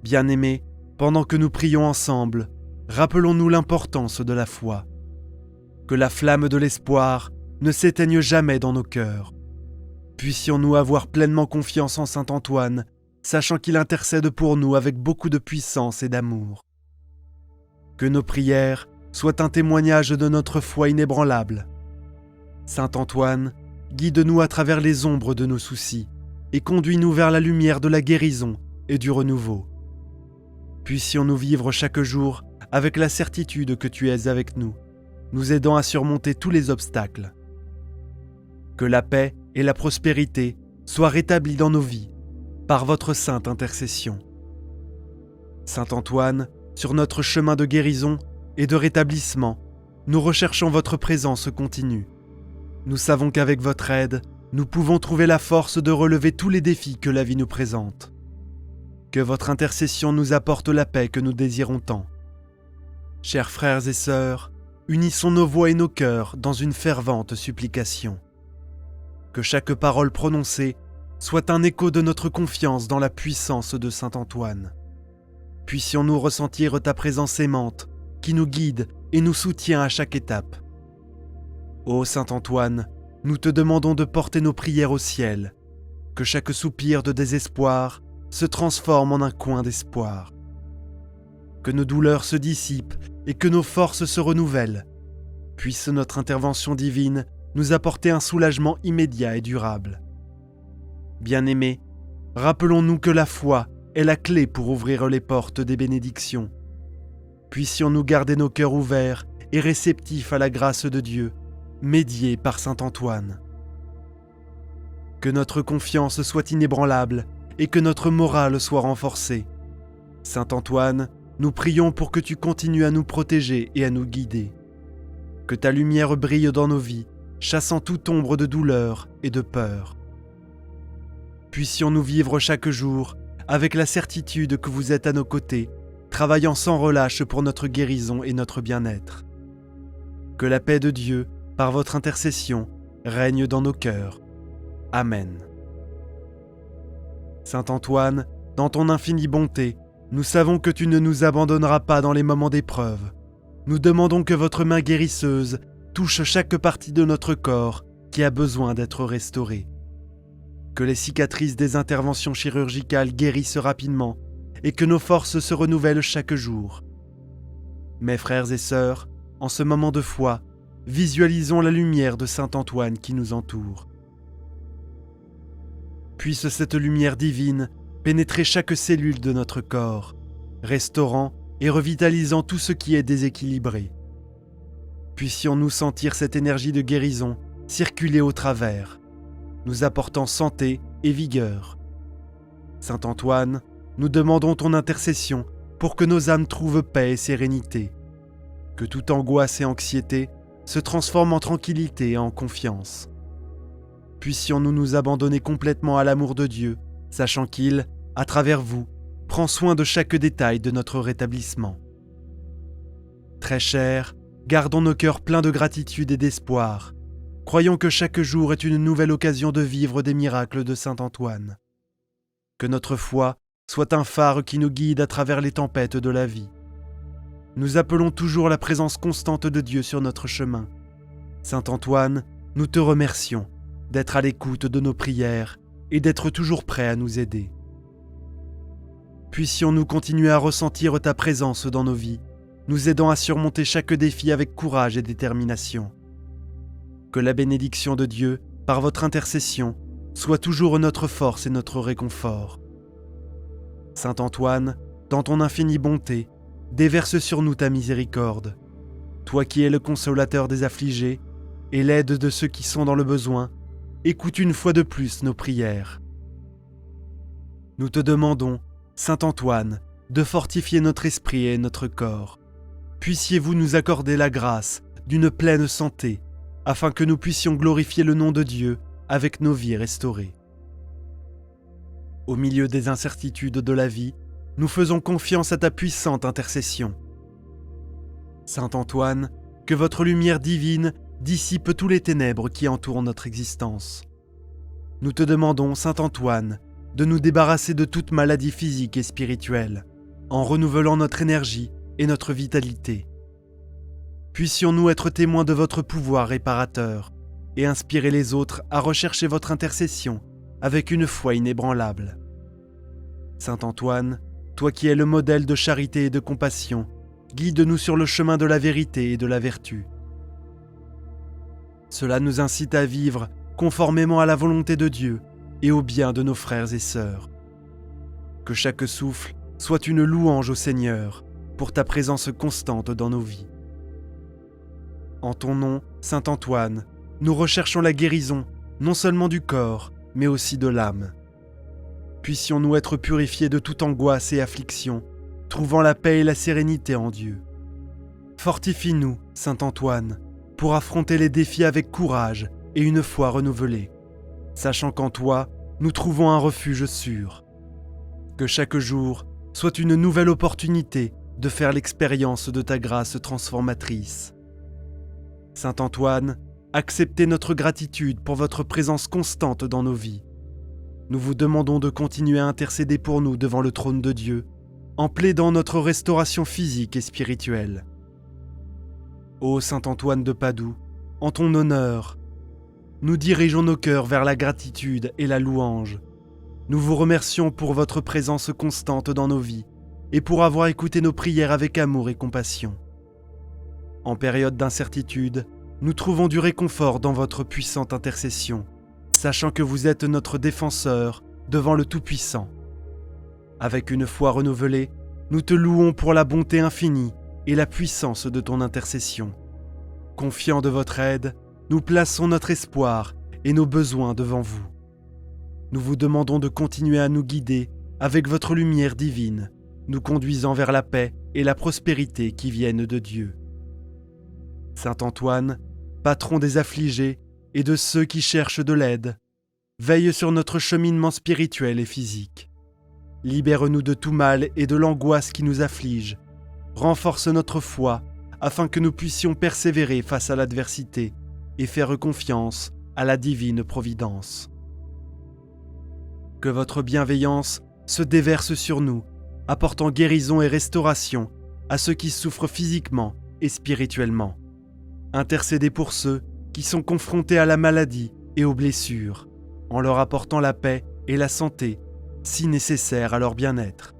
Bien-aimés, pendant que nous prions ensemble, rappelons-nous l'importance de la foi. Que la flamme de l'espoir ne s'éteigne jamais dans nos cœurs. Puissions-nous avoir pleinement confiance en Saint Antoine, sachant qu'il intercède pour nous avec beaucoup de puissance et d'amour. Que nos prières soient un témoignage de notre foi inébranlable. Saint Antoine, guide-nous à travers les ombres de nos soucis et conduis-nous vers la lumière de la guérison et du renouveau. Puissions-nous vivre chaque jour avec la certitude que tu es avec nous, nous aidant à surmonter tous les obstacles. Que la paix et la prospérité soient rétablies dans nos vies par votre sainte intercession. Saint Antoine, sur notre chemin de guérison et de rétablissement, nous recherchons votre présence continue. Nous savons qu'avec votre aide, nous pouvons trouver la force de relever tous les défis que la vie nous présente. Que votre intercession nous apporte la paix que nous désirons tant. Chers frères et sœurs, unissons nos voix et nos cœurs dans une fervente supplication. Que chaque parole prononcée soit un écho de notre confiance dans la puissance de Saint Antoine. Puissions-nous ressentir ta présence aimante, qui nous guide et nous soutient à chaque étape. Ô Saint Antoine, nous te demandons de porter nos prières au ciel, que chaque soupir de désespoir se transforme en un coin d'espoir. Que nos douleurs se dissipent et que nos forces se renouvellent. Puisse notre intervention divine nous apporter un soulagement immédiat et durable. Bien-aimés, rappelons-nous que la foi est la clé pour ouvrir les portes des bénédictions. Puissions-nous garder nos cœurs ouverts et réceptifs à la grâce de Dieu, médiée par Saint Antoine. Que notre confiance soit inébranlable et que notre morale soit renforcée. Saint Antoine, nous prions pour que tu continues à nous protéger et à nous guider. Que ta lumière brille dans nos vies, chassant toute ombre de douleur et de peur. Puissions-nous vivre chaque jour avec la certitude que vous êtes à nos côtés, travaillant sans relâche pour notre guérison et notre bien-être. Que la paix de Dieu, par votre intercession, règne dans nos cœurs. Amen. Saint Antoine, dans ton infinie bonté, nous savons que tu ne nous abandonneras pas dans les moments d'épreuve. Nous demandons que votre main guérisseuse touche chaque partie de notre corps qui a besoin d'être restaurée. Que les cicatrices des interventions chirurgicales guérissent rapidement et que nos forces se renouvellent chaque jour. Mes frères et sœurs, en ce moment de foi, visualisons la lumière de Saint Antoine qui nous entoure. Puisse cette lumière divine pénétrer chaque cellule de notre corps, restaurant et revitalisant tout ce qui est déséquilibré. Puissions-nous sentir cette énergie de guérison circuler au travers, nous apportant santé et vigueur. Saint Antoine, nous demandons ton intercession pour que nos âmes trouvent paix et sérénité, que toute angoisse et anxiété se transforment en tranquillité et en confiance. Puissions-nous nous abandonner complètement à l'amour de Dieu, sachant qu'il, à travers vous, prend soin de chaque détail de notre rétablissement. Très chers, gardons nos cœurs pleins de gratitude et d'espoir. Croyons que chaque jour est une nouvelle occasion de vivre des miracles de Saint Antoine. Que notre foi soit un phare qui nous guide à travers les tempêtes de la vie. Nous appelons toujours la présence constante de Dieu sur notre chemin. Saint Antoine, nous te remercions d'être à l'écoute de nos prières et d'être toujours prêt à nous aider. Puissions-nous continuer à ressentir ta présence dans nos vies, nous aidant à surmonter chaque défi avec courage et détermination. Que la bénédiction de Dieu, par votre intercession, soit toujours notre force et notre réconfort. Saint Antoine, dans ton infinie bonté, déverse sur nous ta miséricorde. Toi qui es le consolateur des affligés et l'aide de ceux qui sont dans le besoin, écoute une fois de plus nos prières. Nous te demandons, Saint Antoine, de fortifier notre esprit et notre corps. Puissiez-vous nous accorder la grâce d'une pleine santé, afin que nous puissions glorifier le nom de Dieu avec nos vies restaurées. Au milieu des incertitudes de la vie, nous faisons confiance à ta puissante intercession. Saint Antoine, que votre lumière divine dissipe tous les ténèbres qui entourent notre existence. Nous te demandons, Saint Antoine, de nous débarrasser de toute maladie physique et spirituelle, en renouvelant notre énergie et notre vitalité. Puissions-nous être témoins de votre pouvoir réparateur et inspirer les autres à rechercher votre intercession avec une foi inébranlable. Saint Antoine, toi qui es le modèle de charité et de compassion, guide-nous sur le chemin de la vérité et de la vertu. Cela nous incite à vivre conformément à la volonté de Dieu et au bien de nos frères et sœurs. Que chaque souffle soit une louange au Seigneur pour ta présence constante dans nos vies. En ton nom, Saint Antoine, nous recherchons la guérison, non seulement du corps, mais aussi de l'âme. Puissions-nous être purifiés de toute angoisse et affliction, trouvant la paix et la sérénité en Dieu. Fortifie-nous, Saint Antoine, pour affronter les défis avec courage et une foi renouvelée, sachant qu'en toi, nous trouvons un refuge sûr. Que chaque jour soit une nouvelle opportunité de faire l'expérience de ta grâce transformatrice. Saint Antoine, acceptez notre gratitude pour votre présence constante dans nos vies. Nous vous demandons de continuer à intercéder pour nous devant le trône de Dieu, en plaidant notre restauration physique et spirituelle. Ô Saint Antoine de Padoue, en ton honneur, nous dirigeons nos cœurs vers la gratitude et la louange. Nous vous remercions pour votre présence constante dans nos vies et pour avoir écouté nos prières avec amour et compassion. En période d'incertitude, nous trouvons du réconfort dans votre puissante intercession, sachant que vous êtes notre défenseur devant le Tout-Puissant. Avec une foi renouvelée, nous te louons pour la bonté infinie et la puissance de ton intercession. Confiants de votre aide, nous plaçons notre espoir et nos besoins devant vous. Nous vous demandons de continuer à nous guider avec votre lumière divine, nous conduisant vers la paix et la prospérité qui viennent de Dieu. Saint Antoine, patron des affligés et de ceux qui cherchent de l'aide, veille sur notre cheminement spirituel et physique. Libère-nous de tout mal et de l'angoisse qui nous afflige. Renforce notre foi afin que nous puissions persévérer face à l'adversité et faire confiance à la divine providence. Que votre bienveillance se déverse sur nous, apportant guérison et restauration à ceux qui souffrent physiquement et spirituellement. Intercédez pour ceux qui sont confrontés à la maladie et aux blessures. en leur apportant la paix et la santé si nécessaires à leur bien-être.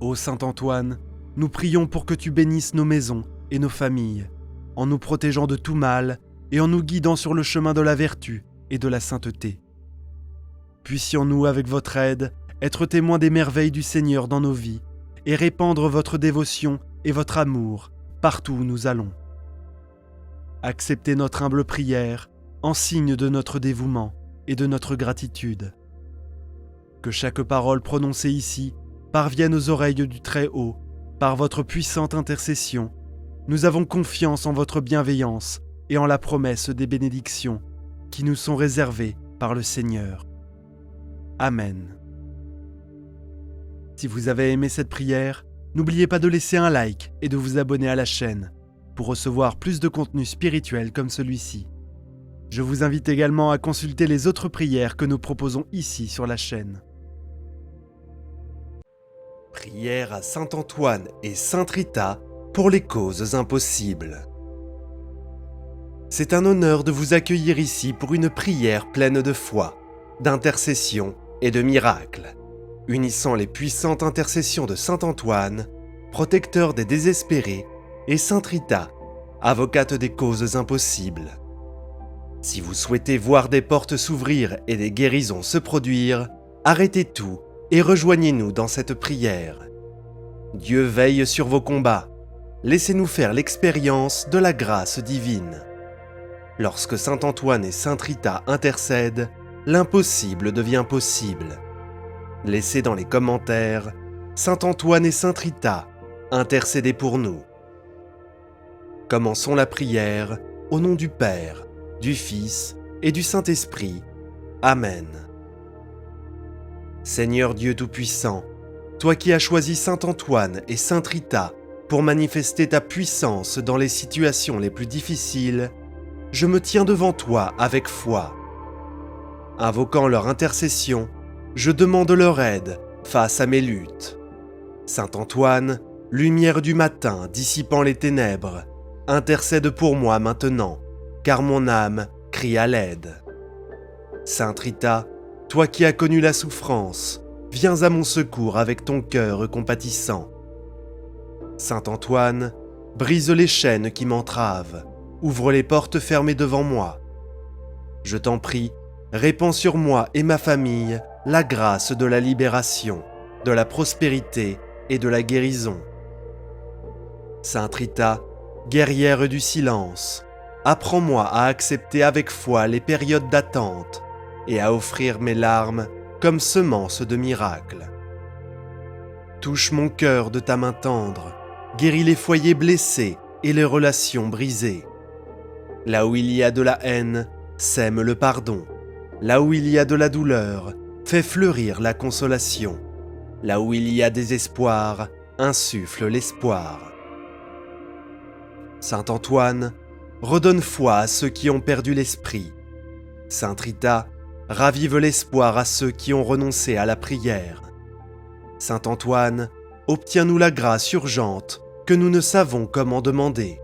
Ô Saint Antoine, nous prions pour que tu bénisses nos maisons et nos familles, en nous protégeant de tout mal et en nous guidant sur le chemin de la vertu et de la sainteté. Puissions-nous, avec votre aide, être témoins des merveilles du Seigneur dans nos vies et répandre votre dévotion et votre amour partout où nous allons. Acceptez notre humble prière en signe de notre dévouement et de notre gratitude. Que chaque parole prononcée ici parvienne aux oreilles du Très-Haut par votre puissante intercession. Nous avons confiance en votre bienveillance et en la promesse des bénédictions qui nous sont réservées par le Seigneur. Amen. Si vous avez aimé cette prière, n'oubliez pas de laisser un like et de vous abonner à la chaîne pour recevoir plus de contenu spirituel comme celui-ci. Je vous invite également à consulter les autres prières que nous proposons ici sur la chaîne. Prière à Saint Antoine et Sainte Rita pour les causes impossibles. C'est un honneur de vous accueillir ici pour une prière pleine de foi, d'intercession et de miracles, unissant les puissantes intercessions de Saint Antoine, protecteur des désespérés, et Sainte Rita, avocate des causes impossibles. Si vous souhaitez voir des portes s'ouvrir et des guérisons se produire, arrêtez tout et rejoignez-nous dans cette prière. Dieu veille sur vos combats. Laissez-nous faire l'expérience de la grâce divine. Lorsque Saint Antoine et Sainte Rita intercèdent, l'impossible devient possible. Laissez dans les commentaires « Saint Antoine et Sainte Rita, intercédez pour nous ». Commençons la prière au nom du Père, du Fils et du Saint-Esprit. Amen. Seigneur Dieu Tout-Puissant, toi qui as choisi Saint Antoine et Sainte Rita pour manifester ta puissance dans les situations les plus difficiles, je me tiens devant toi avec foi. Invoquant leur intercession, je demande leur aide face à mes luttes. Saint Antoine, lumière du matin dissipant les ténèbres, intercède pour moi maintenant, car mon âme crie à l'aide. Sainte Rita, toi qui as connu la souffrance, viens à mon secours avec ton cœur compatissant. Saint Antoine, brise les chaînes qui m'entravent, ouvre les portes fermées devant moi. Je t'en prie, répands sur moi et ma famille la grâce de la libération, de la prospérité et de la guérison. Sainte Rita, guerrière du silence, apprends-moi à accepter avec foi les périodes d'attente et à offrir mes larmes comme semences de miracles. Touche mon cœur de ta main tendre, guéris les foyers blessés et les relations brisées. Là où il y a de la haine, sème le pardon. Là où il y a de la douleur, fais fleurir la consolation. Là où il y a désespoir, insuffle l'espoir. Saint Antoine, redonne foi à ceux qui ont perdu l'esprit. Sainte Rita, ravive l'espoir à ceux qui ont renoncé à la prière. Saint Antoine, obtiens-nous la grâce urgente que nous ne savons comment demander.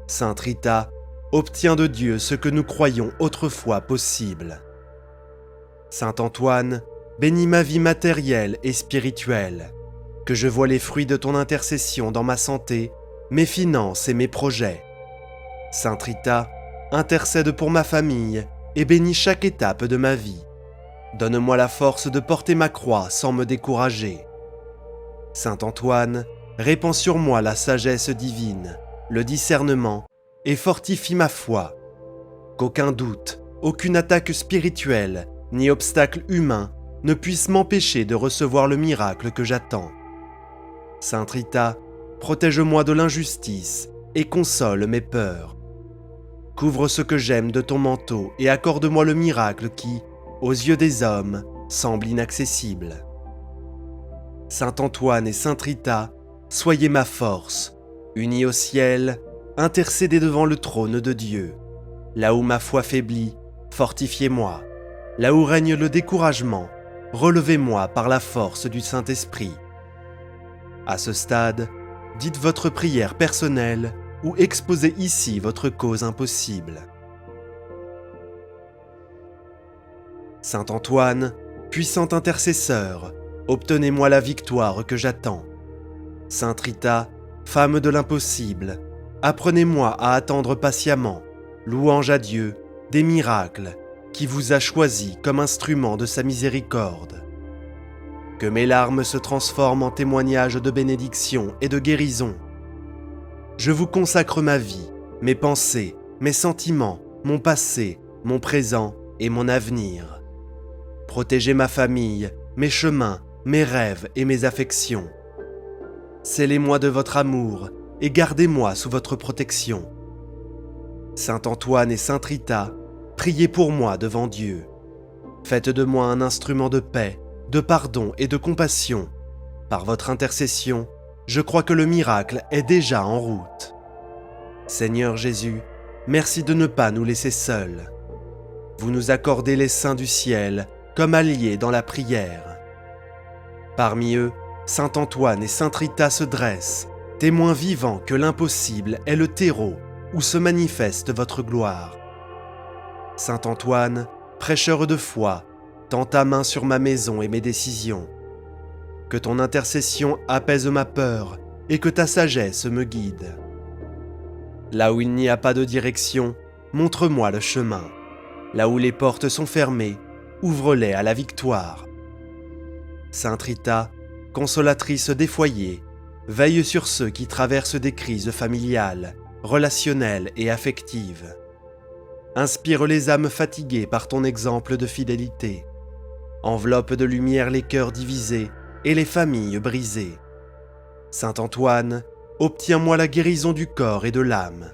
Sainte Rita, obtiens de Dieu ce que nous croyions autrefois possible. Saint Antoine, bénis ma vie matérielle et spirituelle, que je voie les fruits de ton intercession dans ma santé, mes finances et mes projets. Sainte Rita, intercède pour ma famille et bénis chaque étape de ma vie. Donne-moi la force de porter ma croix sans me décourager. Saint Antoine, répands sur moi la sagesse divine, le discernement et fortifie ma foi. Qu'aucun doute, aucune attaque spirituelle, ni obstacle humain ne puisse m'empêcher de recevoir le miracle que j'attends. Sainte Rita, protège-moi de l'injustice et console mes peurs. Couvre ce que j'aime de ton manteau et accorde-moi le miracle qui, aux yeux des hommes, semble inaccessible. Saint Antoine et Sainte Rita, soyez ma force, unis au ciel, intercédez devant le trône de Dieu. Là où ma foi faiblit, fortifiez-moi. Là où règne le découragement, relevez-moi par la force du Saint-Esprit. À ce stade, dites votre prière personnelle ou exposez ici votre cause impossible. Saint Antoine, puissant intercesseur, obtenez-moi la victoire que j'attends. Sainte Rita, femme de l'impossible, apprenez-moi à attendre patiemment, louange à Dieu, des miracles, qui vous a choisi comme instrument de sa miséricorde. Que mes larmes se transforment en témoignages de bénédiction et de guérison. Je vous consacre ma vie, mes pensées, mes sentiments, mon passé, mon présent et mon avenir. Protégez ma famille, mes chemins, mes rêves et mes affections. Scellez-moi de votre amour et gardez-moi sous votre protection. Saint Antoine et Sainte Rita, priez pour moi devant Dieu. Faites de moi un instrument de paix, de pardon et de compassion. Par votre intercession, je crois que le miracle est déjà en route. Seigneur Jésus, merci de ne pas nous laisser seuls. Vous nous accordez les saints du ciel comme alliés dans la prière. Parmi eux, Saint Antoine et Sainte Rita se dressent, témoins vivants que l'impossible est le terreau où se manifeste votre gloire. Saint Antoine, prêcheur de foi, tends ta main sur ma maison et mes décisions. Que ton intercession apaise ma peur et que ta sagesse me guide. Là où il n'y a pas de direction, montre-moi le chemin. Là où les portes sont fermées, ouvre-les à la victoire. Sainte Rita, consolatrice des foyers, veille sur ceux qui traversent des crises familiales, relationnelles et affectives. Inspire les âmes fatiguées par ton exemple de fidélité. Enveloppe de lumière les cœurs divisés et les familles brisées. Saint Antoine, obtiens-moi la guérison du corps et de l'âme.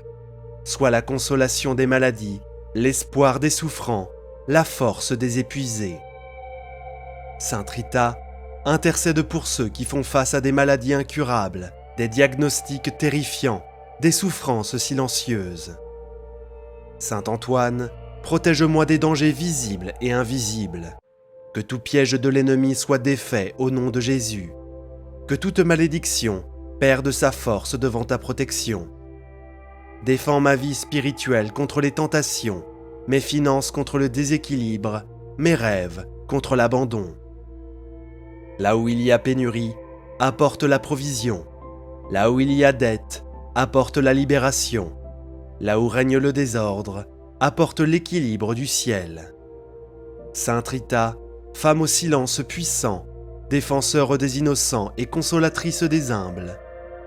Sois la consolation des maladies, l'espoir des souffrants, la force des épuisés. Sainte Rita, intercède pour ceux qui font face à des maladies incurables, des diagnostics terrifiants, des souffrances silencieuses. Saint Antoine, protège-moi des dangers visibles et invisibles. Que tout piège de l'ennemi soit défait au nom de Jésus. Que toute malédiction perde sa force devant ta protection. Défends ma vie spirituelle contre les tentations, mes finances contre le déséquilibre, mes rêves contre l'abandon. Là où il y a pénurie, apporte la provision. Là où il y a dette, apporte la libération. Là où règne le désordre, apporte l'équilibre du ciel. Sainte Rita, femme au silence puissant, défenseur des innocents et consolatrice des humbles,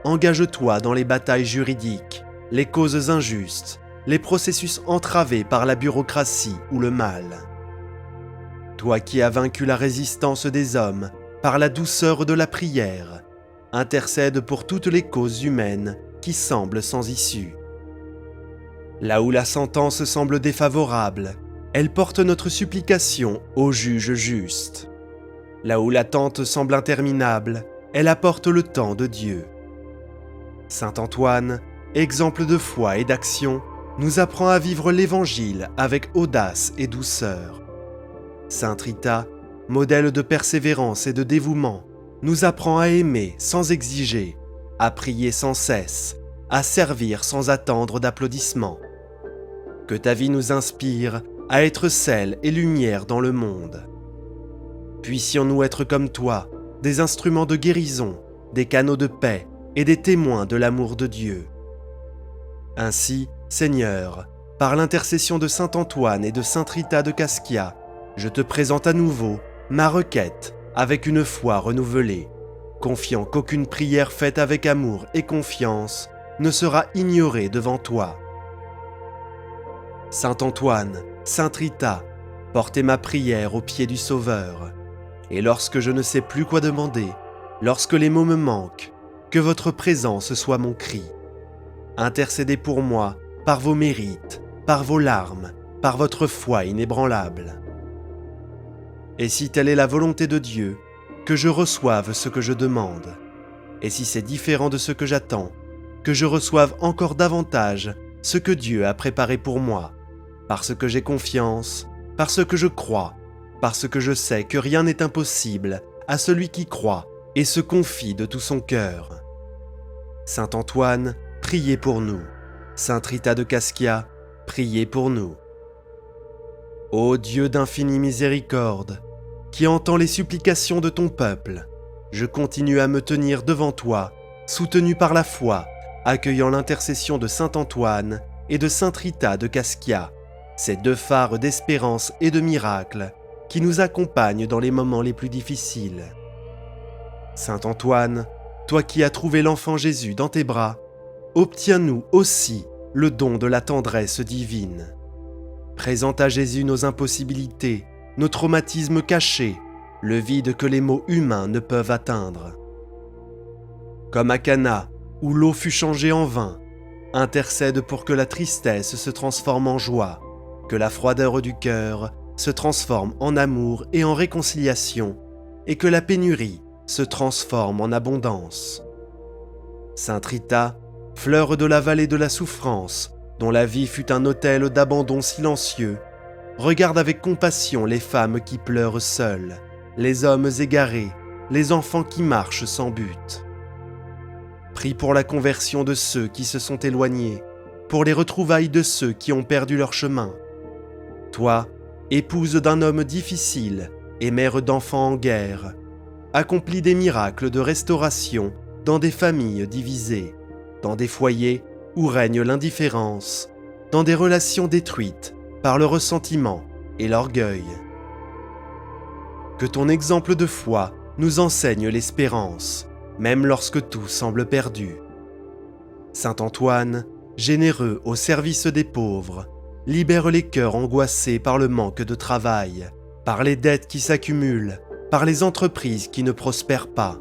engage-toi dans les batailles juridiques, les causes injustes, les processus entravés par la bureaucratie ou le mal. Toi qui as vaincu la résistance des hommes par la douceur de la prière, intercède pour toutes les causes humaines qui semblent sans issue. Là où la sentence semble défavorable, elle porte notre supplication au juge juste. Là où l'attente semble interminable, elle apporte le temps de Dieu. Saint Antoine, exemple de foi et d'action, nous apprend à vivre l'Évangile avec audace et douceur. Sainte Rita, modèle de persévérance et de dévouement, nous apprend à aimer sans exiger, à prier sans cesse, à servir sans attendre d'applaudissements. Que ta vie nous inspire à être sel et lumière dans le monde. Puissions-nous être comme toi, des instruments de guérison, des canaux de paix et des témoins de l'amour de Dieu. Ainsi, Seigneur, par l'intercession de Saint Antoine et de Sainte Rita de Cascia, je te présente à nouveau ma requête avec une foi renouvelée, confiant qu'aucune prière faite avec amour et confiance ne sera ignorée devant toi. Saint Antoine, Sainte Rita, portez ma prière aux pieds du Sauveur, et lorsque je ne sais plus quoi demander, lorsque les mots me manquent, que votre présence soit mon cri. Intercédez pour moi par vos mérites, par vos larmes, par votre foi inébranlable. Et si telle est la volonté de Dieu, que je reçoive ce que je demande, et si c'est différent de ce que j'attends, que je reçoive encore davantage ce que Dieu a préparé pour moi, parce que j'ai confiance, parce que je crois, parce que je sais que rien n'est impossible à celui qui croit et se confie de tout son cœur. Saint Antoine, priez pour nous. Sainte Rita de Cascia, priez pour nous. Ô Dieu d'infinie miséricorde, qui entend les supplications de ton peuple, je continue à me tenir devant toi, soutenu par la foi, accueillant l'intercession de saint Antoine et de sainte Rita de Cascia, ces deux phares d'espérance et de miracle qui nous accompagnent dans les moments les plus difficiles. Saint Antoine, toi qui as trouvé l'enfant Jésus dans tes bras, obtiens-nous aussi le don de la tendresse divine. Présente à Jésus nos impossibilités, nos traumatismes cachés, le vide que les mots humains ne peuvent atteindre. Comme à Cana, où l'eau fut changée en vin, intercède pour que la tristesse se transforme en joie, que la froideur du cœur se transforme en amour et en réconciliation, et que la pénurie se transforme en abondance. Sainte Rita, fleur de la vallée de la souffrance, dont la vie fut un autel d'abandon silencieux, regarde avec compassion les femmes qui pleurent seules, les hommes égarés, les enfants qui marchent sans but. Prie pour la conversion de ceux qui se sont éloignés, pour les retrouvailles de ceux qui ont perdu leur chemin. Toi, épouse d'un homme difficile et mère d'enfants en guerre, accomplis des miracles de restauration dans des familles divisées, dans des foyers où règne l'indifférence, dans des relations détruites par le ressentiment et l'orgueil. Que ton exemple de foi nous enseigne l'espérance, même lorsque tout semble perdu. Saint Antoine, généreux au service des pauvres, libère les cœurs angoissés par le manque de travail, par les dettes qui s'accumulent, par les entreprises qui ne prospèrent pas.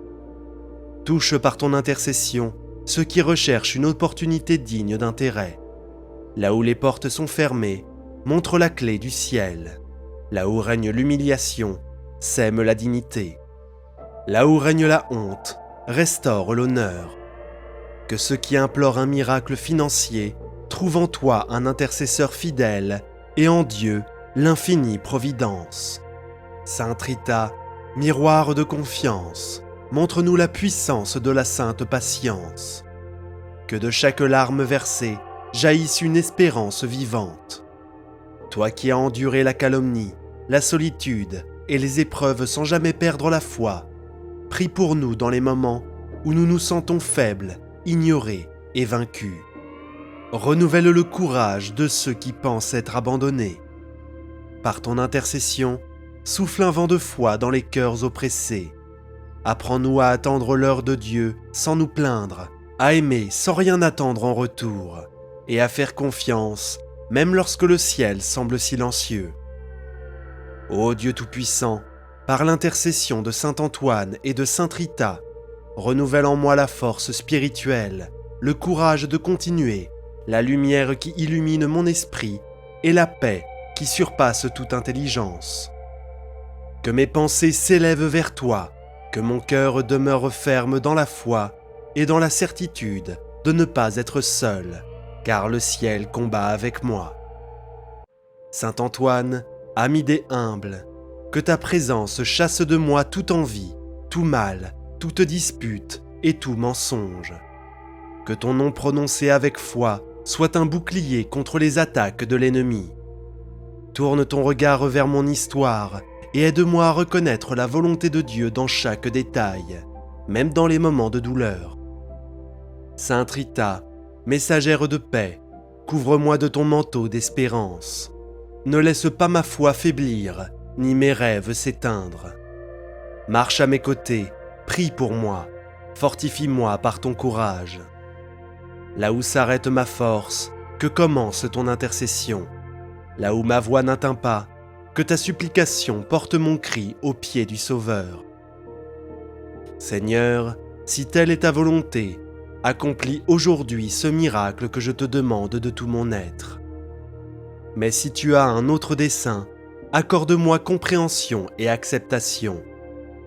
Touche par ton intercession ceux qui recherchent une opportunité digne d'intérêt. Là où les portes sont fermées, montre la clé du ciel. Là où règne l'humiliation, sème la dignité. Là où règne la honte, restaure l'honneur. Que ceux qui implorent un miracle financier trouvent en toi un intercesseur fidèle et en Dieu l'infinie providence. Sainte Rita, miroir de confiance, montre-nous la puissance de la sainte patience. Que de chaque larme versée jaillisse une espérance vivante. Toi qui as enduré la calomnie, la solitude et les épreuves sans jamais perdre la foi, prie pour nous dans les moments où nous nous sentons faibles, ignorés et vaincus. Renouvelle le courage de ceux qui pensent être abandonnés. Par ton intercession, souffle un vent de foi dans les cœurs oppressés. Apprends-nous à attendre l'heure de Dieu sans nous plaindre, à aimer sans rien attendre en retour, et à faire confiance même lorsque le ciel semble silencieux. Ô Dieu Tout-Puissant, par l'intercession de saint Antoine et de sainte Rita, renouvelle en moi la force spirituelle, le courage de continuer, la lumière qui illumine mon esprit et la paix qui surpasse toute intelligence. Que mes pensées s'élèvent vers toi, que mon cœur demeure ferme dans la foi et dans la certitude de ne pas être seul, car le ciel combat avec moi. Saint Antoine, ami des humbles, que ta présence chasse de moi toute envie, tout mal, toute dispute et tout mensonge. Que ton nom prononcé avec foi soit un bouclier contre les attaques de l'ennemi. Tourne ton regard vers mon histoire et aide-moi à reconnaître la volonté de Dieu dans chaque détail, même dans les moments de douleur. Sainte Rita, messagère de paix, couvre-moi de ton manteau d'espérance. Ne laisse pas ma foi faiblir, ni mes rêves s'éteindre. Marche à mes côtés, prie pour moi, fortifie-moi par ton courage. Là où s'arrête ma force, que commence ton intercession. Là où ma voix n'atteint pas, que ta supplication porte mon cri aux pieds du Sauveur. Seigneur, si telle est ta volonté, accomplis aujourd'hui ce miracle que je te demande de tout mon être. Mais si tu as un autre dessein, accorde-moi compréhension et acceptation.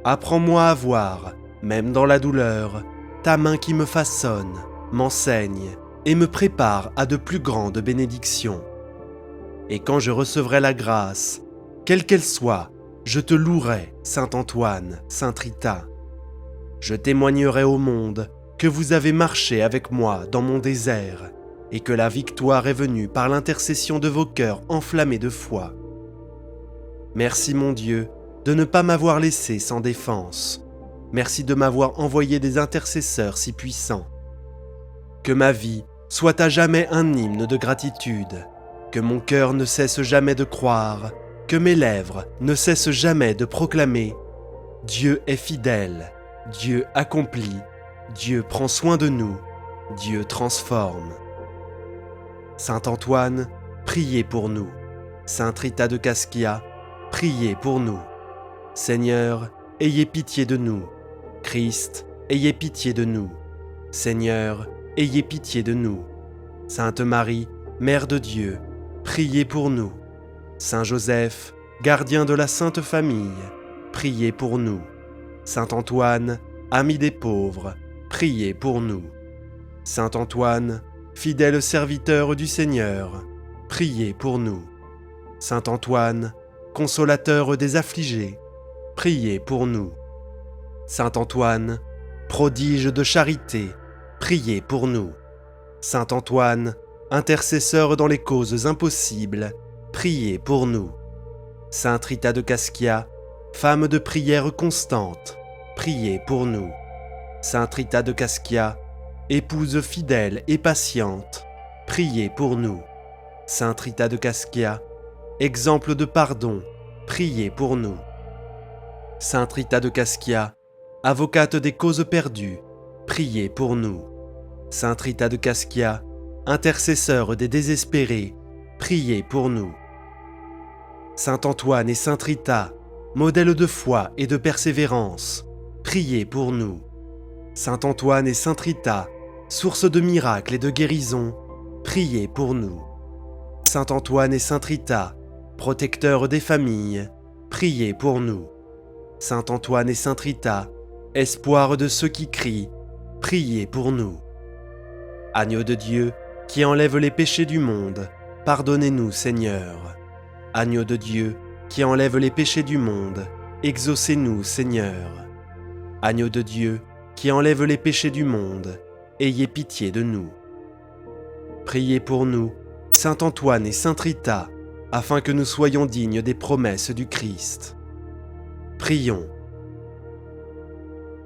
Apprends-moi à voir, même dans la douleur, ta main qui me façonne, m'enseigne et me prépare à de plus grandes bénédictions. Et quand je recevrai la grâce, quelle qu'elle soit, je te louerai, saint Antoine, sainte Rita. Je témoignerai au monde que vous avez marché avec moi dans mon désert et que la victoire est venue par l'intercession de vos cœurs enflammés de foi. Merci mon Dieu de ne pas m'avoir laissé sans défense. Merci de m'avoir envoyé des intercesseurs si puissants. Que ma vie soit à jamais un hymne de gratitude, que mon cœur ne cesse jamais de croire, que mes lèvres ne cessent jamais de proclamer « Dieu est fidèle, Dieu accomplit, Dieu prend soin de nous, Dieu transforme. » Saint Antoine, priez pour nous. Sainte Rita de Cascia, priez pour nous. Seigneur, ayez pitié de nous. Christ, ayez pitié de nous. Seigneur, ayez pitié de nous. Sainte Marie, Mère de Dieu, priez pour nous. Saint Joseph, gardien de la Sainte Famille, priez pour nous. Saint Antoine, ami des pauvres, priez pour nous. Saint Antoine, fidèle serviteur du Seigneur, priez pour nous. Saint Antoine, consolateur des affligés, priez pour nous. Saint Antoine, prodige de charité, priez pour nous. Saint Antoine, intercesseur dans les causes impossibles, priez pour nous. Sainte Rita de Cascia, femme de prière constante, priez pour nous. Sainte Rita de Cascia, épouse fidèle et patiente, priez pour nous. Sainte Rita de Cascia, exemple de pardon, priez pour nous. Sainte Rita de Cascia, avocate des causes perdues, priez pour nous. Sainte Rita de Cascia, intercesseur des désespérés, priez pour nous. Saint Antoine et Sainte Rita, modèle de foi et de persévérance, priez pour nous. Saint Antoine et Sainte Rita, source de miracles et de guérison, priez pour nous. Saint Antoine et Sainte Rita, protecteurs des familles, priez pour nous. Saint Antoine et Sainte Rita, espoir de ceux qui crient, priez pour nous. Agneau de Dieu, qui enlève les péchés du monde, pardonnez-nous, Seigneur. Agneau de Dieu, qui enlève les péchés du monde, exaucez-nous, Seigneur. Agneau de Dieu, qui enlève les péchés du monde, ayez pitié de nous. Priez pour nous, Saint Antoine et Sainte Rita, afin que nous soyons dignes des promesses du Christ. Prions.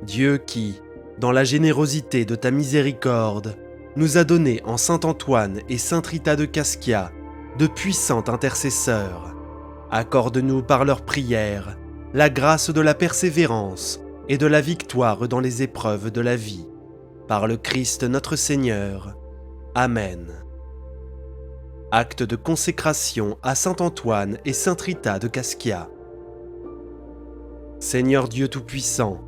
Dieu qui, dans la générosité de ta miséricorde, nous a donné en Saint Antoine et Sainte Rita de Cascia de puissants intercesseurs, accorde-nous par leurs prières la grâce de la persévérance et de la victoire dans les épreuves de la vie. Par le Christ notre Seigneur. Amen. Acte de consécration à Saint Antoine et Sainte Rita de Cascia. Seigneur Dieu Tout-Puissant,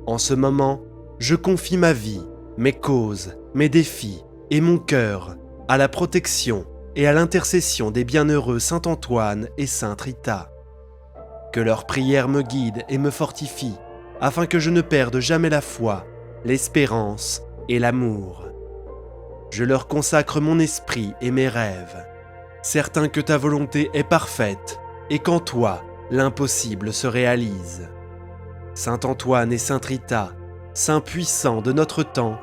en ce moment, je confie ma vie, mes causes, mes défis et mon cœur à la protection et à l'intercession des bienheureux Saint Antoine et Sainte Rita. Que leurs prières me guident et me fortifient, afin que je ne perde jamais la foi, l'espérance et l'amour. Je leur consacre mon esprit et mes rêves, certain que ta volonté est parfaite et qu'en toi, l'impossible se réalise. Saint Antoine et Sainte Rita, saints puissants de notre temps,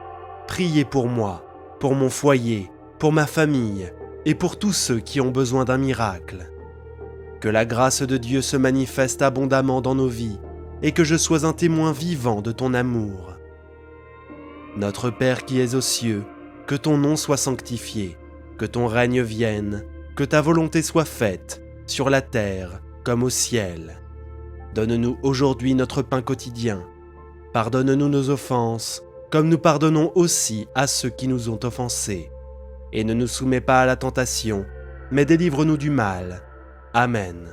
priez pour moi, pour mon foyer, pour ma famille et pour tous ceux qui ont besoin d'un miracle. Que la grâce de Dieu se manifeste abondamment dans nos vies et que je sois un témoin vivant de ton amour. Notre Père qui es aux cieux, que ton nom soit sanctifié, que ton règne vienne, que ta volonté soit faite, sur la terre comme au ciel. Donne-nous aujourd'hui notre pain quotidien. Pardonne-nous nos offenses, comme nous pardonnons aussi à ceux qui nous ont offensés. Et ne nous soumets pas à la tentation, mais délivre-nous du mal. Amen.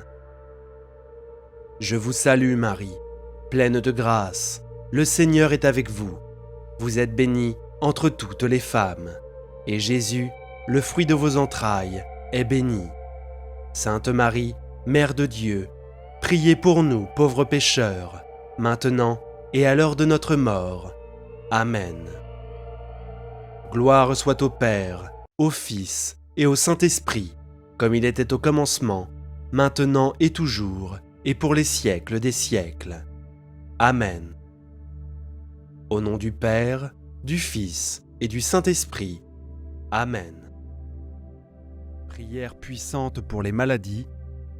Je vous salue Marie, pleine de grâce, le Seigneur est avec vous. Vous êtes bénie entre toutes les femmes, et Jésus, le fruit de vos entrailles, est béni. Sainte Marie, Mère de Dieu, priez pour nous pauvres pécheurs, maintenant et à l'heure de notre mort. Amen. Gloire soit au Père, au Fils et au Saint-Esprit, comme il était au commencement, maintenant et toujours, et pour les siècles des siècles. Amen. Au nom du Père, du Fils et du Saint-Esprit. Amen. Prière puissante pour les maladies.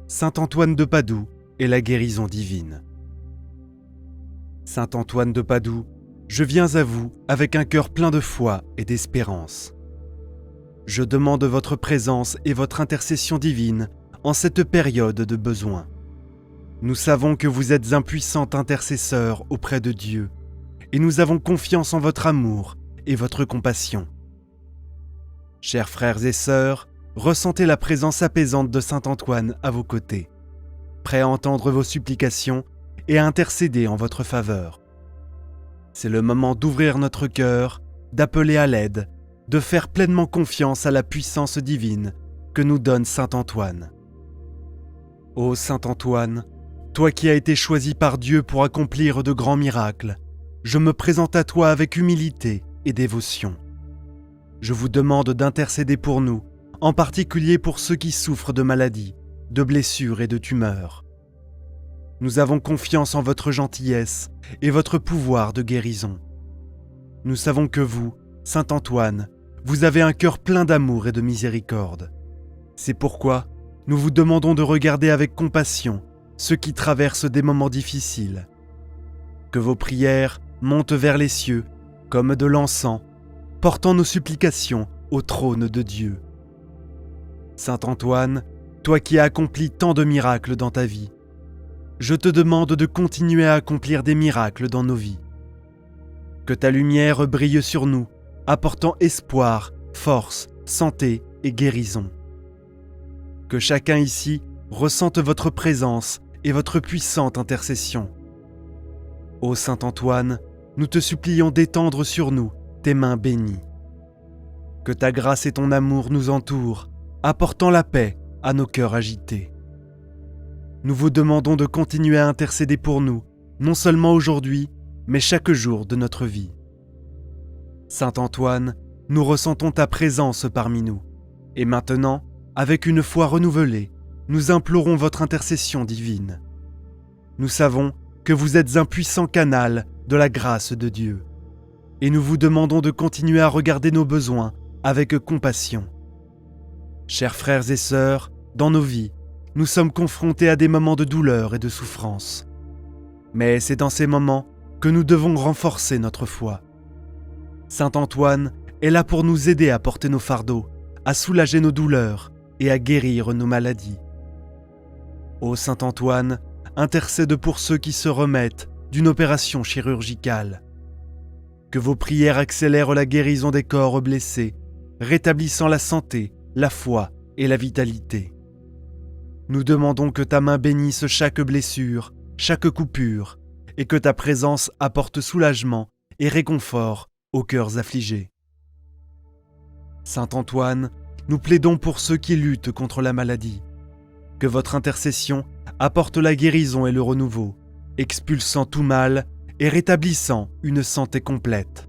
Saint Antoine de Padoue, et la guérison divine. Saint Antoine de Padoue, je viens à vous avec un cœur plein de foi et d'espérance. Je demande votre présence et votre intercession divine en cette période de besoin. Nous savons que vous êtes un puissant intercesseur auprès de Dieu et nous avons confiance en votre amour et votre compassion. Chers frères et sœurs, ressentez la présence apaisante de Saint Antoine à vos côtés, prêt à entendre vos supplications et à intercéder en votre faveur. C'est le moment d'ouvrir notre cœur, d'appeler à l'aide, de faire pleinement confiance à la puissance divine que nous donne Saint Antoine. Ô Saint Antoine, toi qui as été choisi par Dieu pour accomplir de grands miracles, je me présente à toi avec humilité et dévotion. Je vous demande d'intercéder pour nous, en particulier pour ceux qui souffrent de maladies, de blessures et de tumeurs. Nous avons confiance en votre gentillesse et votre pouvoir de guérison. Nous savons que vous, Saint Antoine, vous avez un cœur plein d'amour et de miséricorde. C'est pourquoi nous vous demandons de regarder avec compassion ceux qui traversent des moments difficiles. Que vos prières montent vers les cieux comme de l'encens, portant nos supplications au trône de Dieu. Saint Antoine, toi qui as accompli tant de miracles dans ta vie, je te demande de continuer à accomplir des miracles dans nos vies. Que ta lumière brille sur nous, apportant espoir, force, santé et guérison. Que chacun ici ressente votre présence et votre puissante intercession. Ô Saint Antoine, nous te supplions d'étendre sur nous tes mains bénies. Que ta grâce et ton amour nous entourent, apportant la paix à nos cœurs agités. Nous vous demandons de continuer à intercéder pour nous, non seulement aujourd'hui, mais chaque jour de notre vie. Saint Antoine, nous ressentons ta présence parmi nous, et maintenant, avec une foi renouvelée, nous implorons votre intercession divine. Nous savons que vous êtes un puissant canal de la grâce de Dieu, et nous vous demandons de continuer à regarder nos besoins avec compassion. Chers frères et sœurs, dans nos vies, nous sommes confrontés à des moments de douleur et de souffrance. Mais c'est dans ces moments que nous devons renforcer notre foi. Saint Antoine est là pour nous aider à porter nos fardeaux, à soulager nos douleurs et à guérir nos maladies. Ô Saint Antoine, intercède pour ceux qui se remettent d'une opération chirurgicale. Que vos prières accélèrent la guérison des corps blessés, rétablissant la santé, la foi et la vitalité. Nous demandons que ta main bénisse chaque blessure, chaque coupure, et que ta présence apporte soulagement et réconfort aux cœurs affligés. Saint Antoine, nous plaidons pour ceux qui luttent contre la maladie. Que votre intercession apporte la guérison et le renouveau, expulsant tout mal et rétablissant une santé complète.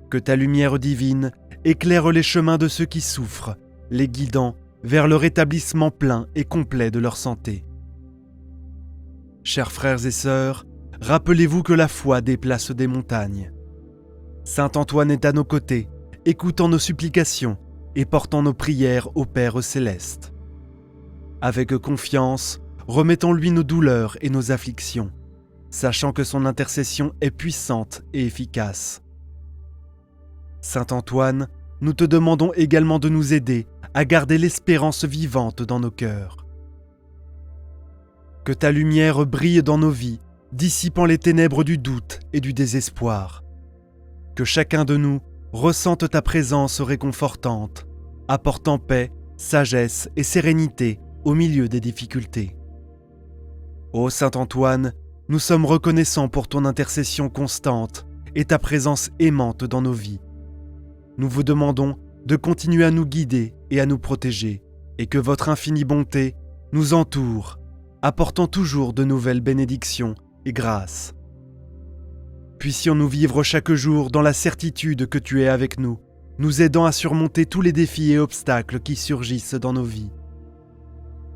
Que ta lumière divine éclaire les chemins de ceux qui souffrent, les guidant vers le rétablissement plein et complet de leur santé. Chers frères et sœurs, rappelez-vous que la foi déplace des montagnes. Saint Antoine est à nos côtés, écoutant nos supplications et portant nos prières au Père céleste. Avec confiance, remettons-lui nos douleurs et nos afflictions, sachant que son intercession est puissante et efficace. Saint Antoine, nous te demandons également de nous aider à garder l'espérance vivante dans nos cœurs. Que ta lumière brille dans nos vies, dissipant les ténèbres du doute et du désespoir. Que chacun de nous ressente ta présence réconfortante, apportant paix, sagesse et sérénité au milieu des difficultés. Ô Saint Antoine, nous sommes reconnaissants pour ton intercession constante et ta présence aimante dans nos vies. Nous vous demandons de continuer à nous guider et à nous protéger, et que votre infinie bonté nous entoure, apportant toujours de nouvelles bénédictions et grâces. Puissions-nous vivre chaque jour dans la certitude que tu es avec nous, nous aidant à surmonter tous les défis et obstacles qui surgissent dans nos vies.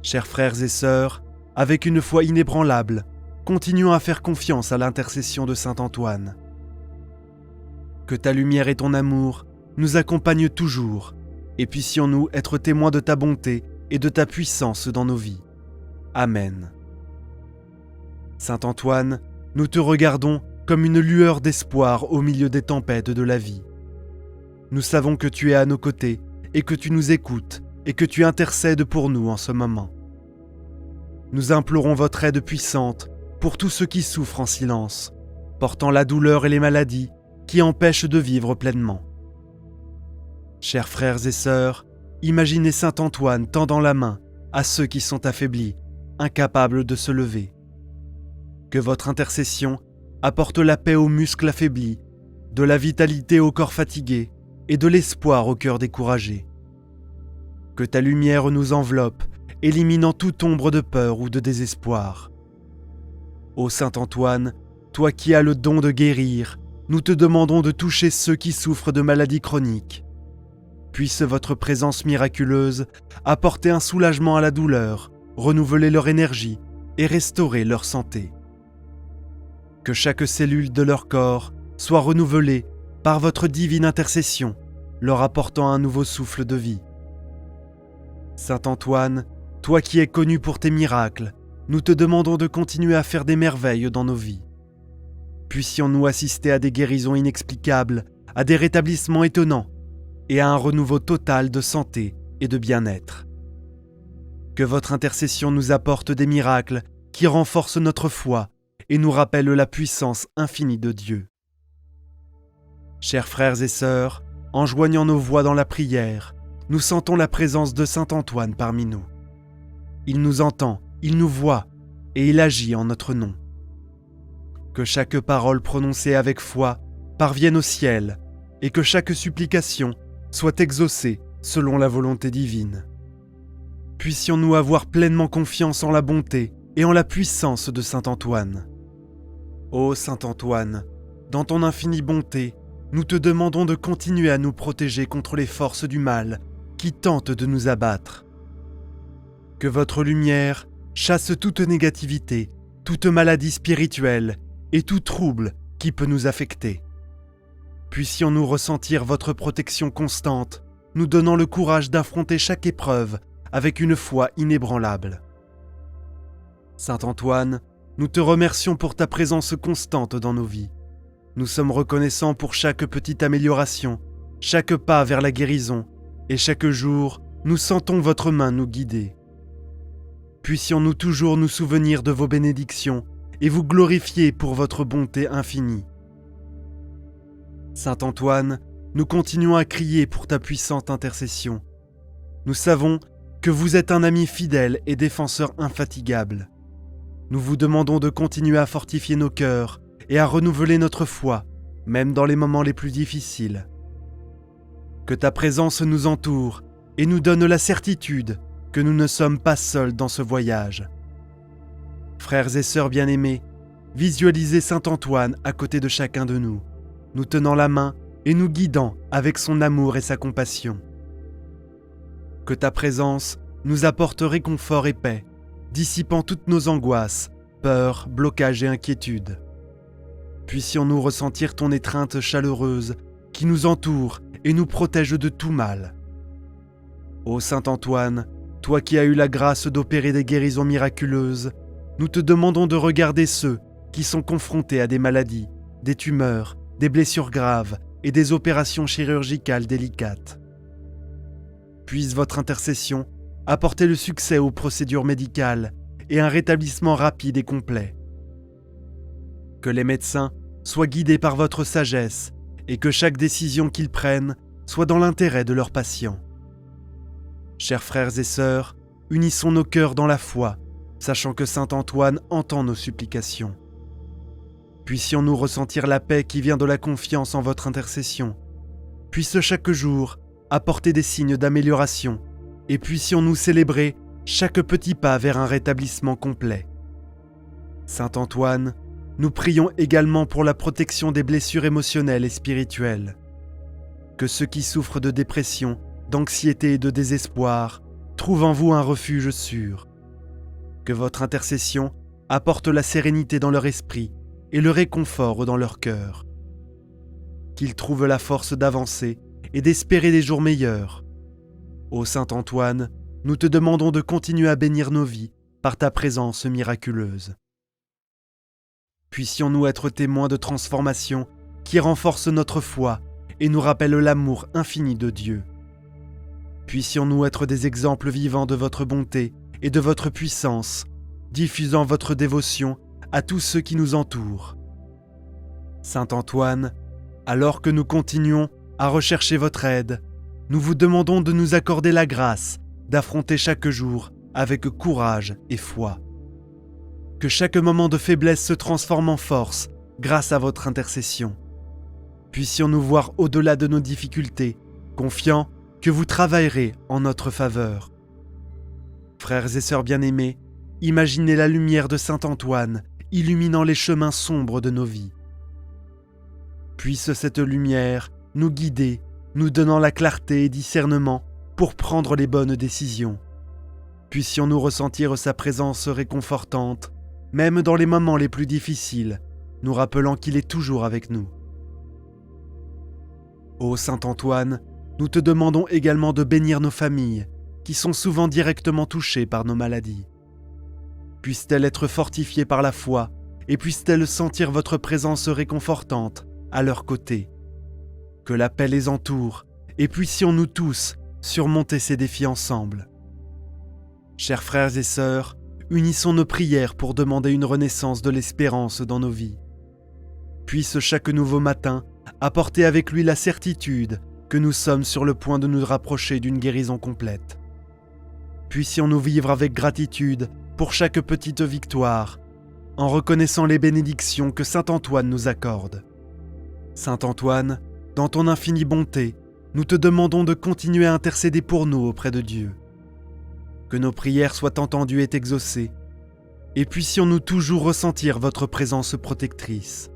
Chers frères et sœurs, avec une foi inébranlable, continuons à faire confiance à l'intercession de Saint Antoine. Que ta lumière et ton amour nous accompagnent toujours, et puissions-nous être témoins de ta bonté et de ta puissance dans nos vies. Amen. Saint Antoine, nous te regardons comme une lueur d'espoir au milieu des tempêtes de la vie. Nous savons que tu es à nos côtés et que tu nous écoutes et que tu intercèdes pour nous en ce moment. Nous implorons votre aide puissante pour tous ceux qui souffrent en silence, portant la douleur et les maladies qui empêchent de vivre pleinement. Chers frères et sœurs, imaginez Saint Antoine tendant la main à ceux qui sont affaiblis, incapables de se lever. Que votre intercession apporte la paix aux muscles affaiblis, de la vitalité au corps fatigué et de l'espoir au cœur découragé. Que ta lumière nous enveloppe, éliminant toute ombre de peur ou de désespoir. Ô Saint Antoine, toi qui as le don de guérir, nous te demandons de toucher ceux qui souffrent de maladies chroniques. Puisse votre présence miraculeuse apporter un soulagement à la douleur, renouveler leur énergie et restaurer leur santé. Que chaque cellule de leur corps soit renouvelée par votre divine intercession, leur apportant un nouveau souffle de vie. Saint Antoine, toi qui es connu pour tes miracles, nous te demandons de continuer à faire des merveilles dans nos vies. Puissions-nous assister à des guérisons inexplicables, à des rétablissements étonnants et à un renouveau total de santé et de bien-être. Que votre intercession nous apporte des miracles qui renforcent notre foi et nous rappellent la puissance infinie de Dieu. Chers frères et sœurs, en joignant nos voix dans la prière, nous sentons la présence de Saint Antoine parmi nous. Il nous entend, il nous voit et il agit en notre nom. Que chaque parole prononcée avec foi parvienne au ciel et que chaque supplication soit exaucée selon la volonté divine. Puissions-nous avoir pleinement confiance en la bonté et en la puissance de Saint Antoine. Ô Saint Antoine, dans ton infinie bonté, nous te demandons de continuer à nous protéger contre les forces du mal qui tentent de nous abattre. Que votre lumière chasse toute négativité, toute maladie spirituelle et tout trouble qui peut nous affecter. Puissions-nous ressentir votre protection constante, nous donnant le courage d'affronter chaque épreuve avec une foi inébranlable. Saint Antoine, nous te remercions pour ta présence constante dans nos vies. Nous sommes reconnaissants pour chaque petite amélioration, chaque pas vers la guérison, et chaque jour, nous sentons votre main nous guider. Puissions-nous toujours nous souvenir de vos bénédictions et vous glorifier pour votre bonté infinie. Saint Antoine, nous continuons à crier pour ta puissante intercession. Nous savons que vous êtes un ami fidèle et défenseur infatigable. Nous vous demandons de continuer à fortifier nos cœurs et à renouveler notre foi, même dans les moments les plus difficiles. Que ta présence nous entoure et nous donne la certitude que nous ne sommes pas seuls dans ce voyage. Frères et sœurs bien-aimés, visualisez Saint Antoine à côté de chacun de nous, nous tenant la main et nous guidant avec son amour et sa compassion. Que ta présence nous apporte réconfort et paix, dissipant toutes nos angoisses, peurs, blocages et inquiétudes. Puissions-nous ressentir ton étreinte chaleureuse qui nous entoure et nous protège de tout mal. Ô Saint Antoine, toi qui as eu la grâce d'opérer des guérisons miraculeuses, nous te demandons de regarder ceux qui sont confrontés à des maladies, des tumeurs, des blessures graves et des opérations chirurgicales délicates. Puisse votre intercession apporter le succès aux procédures médicales et un rétablissement rapide et complet. Que les médecins soient guidés par votre sagesse et que chaque décision qu'ils prennent soit dans l'intérêt de leurs patients. Chers frères et sœurs, unissons nos cœurs dans la foi, sachant que Saint Antoine entend nos supplications. Puissions-nous ressentir la paix qui vient de la confiance en votre intercession. Puisse chaque jour apporter des signes d'amélioration et puissions-nous célébrer chaque petit pas vers un rétablissement complet. Saint Antoine, nous prions également pour la protection des blessures émotionnelles et spirituelles. Que ceux qui souffrent de dépression, d'anxiété et de désespoir trouvent en vous un refuge sûr. Que votre intercession apporte la sérénité dans leur esprit et le réconfort dans leur cœur. Qu'ils trouvent la force d'avancer et d'espérer des jours meilleurs. Ô Saint Antoine, nous te demandons de continuer à bénir nos vies par ta présence miraculeuse. Puissions-nous être témoins de transformations qui renforcent notre foi et nous rappellent l'amour infini de Dieu. Puissions-nous être des exemples vivants de votre bonté et de votre puissance, diffusant votre dévotion à tous ceux qui nous entourent. Saint Antoine, alors que nous continuons à rechercher votre aide, nous vous demandons de nous accorder la grâce d'affronter chaque jour avec courage et foi. Que chaque moment de faiblesse se transforme en force grâce à votre intercession. Puissions-nous voir au-delà de nos difficultés, confiants que vous travaillerez en notre faveur. Frères et sœurs bien-aimés, imaginez la lumière de Saint Antoine illuminant les chemins sombres de nos vies. Puisse cette lumière nous guider, nous donnant la clarté et discernement pour prendre les bonnes décisions. Puissions-nous ressentir sa présence réconfortante, même dans les moments les plus difficiles, nous rappelant qu'il est toujours avec nous. Ô Saint Antoine, nous te demandons également de bénir nos familles, qui sont souvent directement touchées par nos maladies. Puissent-elles être fortifiées par la foi, et puissent-elles sentir votre présence réconfortante à leur côté. Que la paix les entoure, et puissions-nous tous surmonter ces défis ensemble. Chers frères et sœurs, unissons nos prières pour demander une renaissance de l'espérance dans nos vies. Puisse chaque nouveau matin apporter avec lui la certitude que nous sommes sur le point de nous rapprocher d'une guérison complète. Puissions-nous vivre avec gratitude pour chaque petite victoire, en reconnaissant les bénédictions que Saint Antoine nous accorde. Saint Antoine, dans ton infinie bonté, nous te demandons de continuer à intercéder pour nous auprès de Dieu. Que nos prières soient entendues et exaucées, et puissions-nous toujours ressentir votre présence protectrice.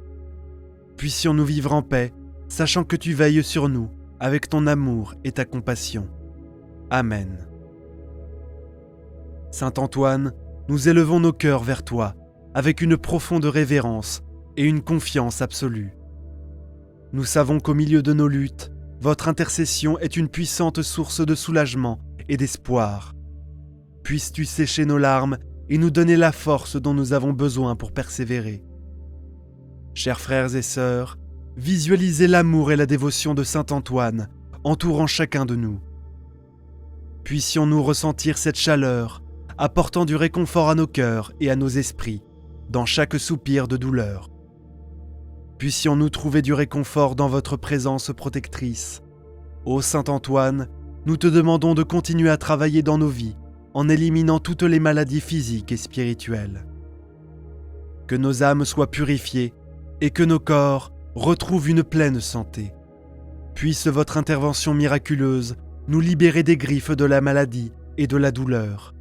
Puissions-nous vivre en paix, sachant que tu veilles sur nous avec ton amour et ta compassion. Amen. Saint Antoine, nous élevons nos cœurs vers toi avec une profonde révérence et une confiance absolue. Nous savons qu'au milieu de nos luttes, votre intercession est une puissante source de soulagement et d'espoir. Puisses-tu sécher nos larmes et nous donner la force dont nous avons besoin pour persévérer. Chers frères et sœurs, visualisez l'amour et la dévotion de Saint Antoine entourant chacun de nous. Puissions-nous ressentir cette chaleur, apportant du réconfort à nos cœurs et à nos esprits, dans chaque soupir de douleur. Puissions-nous trouver du réconfort dans votre présence protectrice. Ô Saint Antoine, nous te demandons de continuer à travailler dans nos vies, en éliminant toutes les maladies physiques et spirituelles. Que nos âmes soient purifiées et que nos corps retrouvent une pleine santé. Puisse votre intervention miraculeuse nous libérer des griffes de la maladie et de la douleur.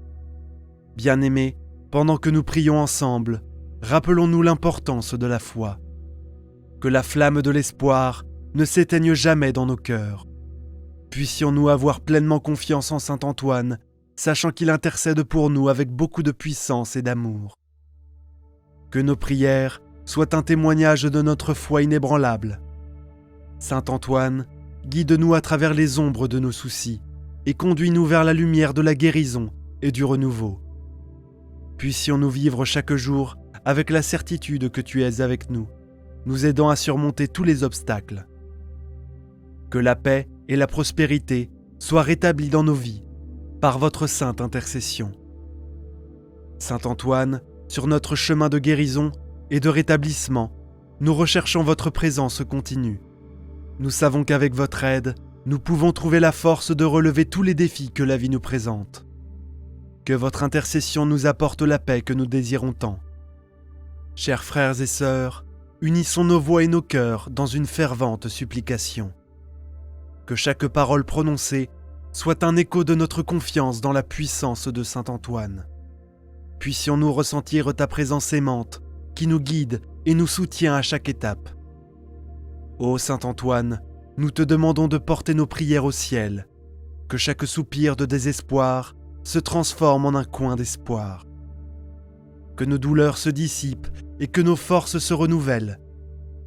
Bien-aimés, pendant que nous prions ensemble, rappelons-nous l'importance de la foi. Que la flamme de l'espoir ne s'éteigne jamais dans nos cœurs. Puissions-nous avoir pleinement confiance en Saint Antoine, sachant qu'il intercède pour nous avec beaucoup de puissance et d'amour. Que nos prières soient un témoignage de notre foi inébranlable. Saint Antoine, guide-nous à travers les ombres de nos soucis et conduis-nous vers la lumière de la guérison et du renouveau. Puissions-nous vivre chaque jour avec la certitude que tu es avec nous, nous aidant à surmonter tous les obstacles. Que la paix et la prospérité soient rétablies dans nos vies par votre sainte intercession. Saint Antoine, sur notre chemin de guérison et de rétablissement, nous recherchons votre présence continue. Nous savons qu'avec votre aide, nous pouvons trouver la force de relever tous les défis que la vie nous présente. Que votre intercession nous apporte la paix que nous désirons tant. Chers frères et sœurs, unissons nos voix et nos cœurs dans une fervente supplication. Que chaque parole prononcée soit un écho de notre confiance dans la puissance de Saint Antoine. Puissions-nous ressentir ta présence aimante qui nous guide et nous soutient à chaque étape. Ô Saint Antoine, nous te demandons de porter nos prières au ciel, que chaque soupir de désespoir se transforme en un coin d'espoir. Que nos douleurs se dissipent et que nos forces se renouvellent.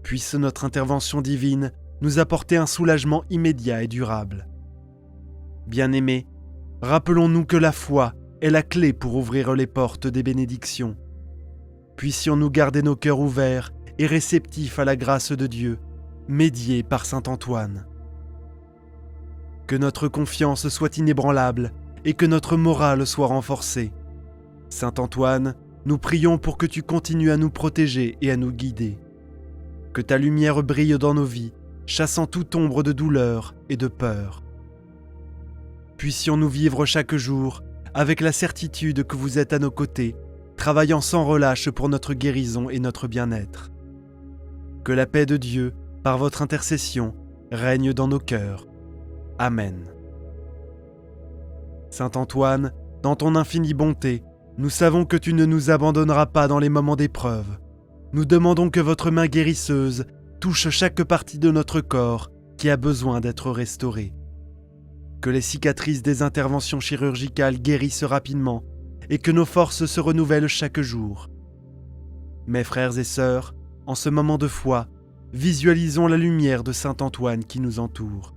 Puisse notre intervention divine nous apporter un soulagement immédiat et durable. Bien-aimés, rappelons-nous que la foi est la clé pour ouvrir les portes des bénédictions. puissions-nous garder nos cœurs ouverts et réceptifs à la grâce de Dieu, médiée par saint Antoine. Que notre confiance soit inébranlable et que notre morale soit renforcée. Saint Antoine, nous prions pour que tu continues à nous protéger et à nous guider. Que ta lumière brille dans nos vies, chassant toute ombre de douleur et de peur. Puissions-nous vivre chaque jour avec la certitude que vous êtes à nos côtés, travaillant sans relâche pour notre guérison et notre bien-être. Que la paix de Dieu, par votre intercession, règne dans nos cœurs. Amen. Saint Antoine, dans ton infinie bonté, nous savons que tu ne nous abandonneras pas dans les moments d'épreuve. Nous demandons que votre main guérisseuse touche chaque partie de notre corps qui a besoin d'être restaurée. Que les cicatrices des interventions chirurgicales guérissent rapidement et que nos forces se renouvellent chaque jour. Mes frères et sœurs, en ce moment de foi, visualisons la lumière de Saint Antoine qui nous entoure.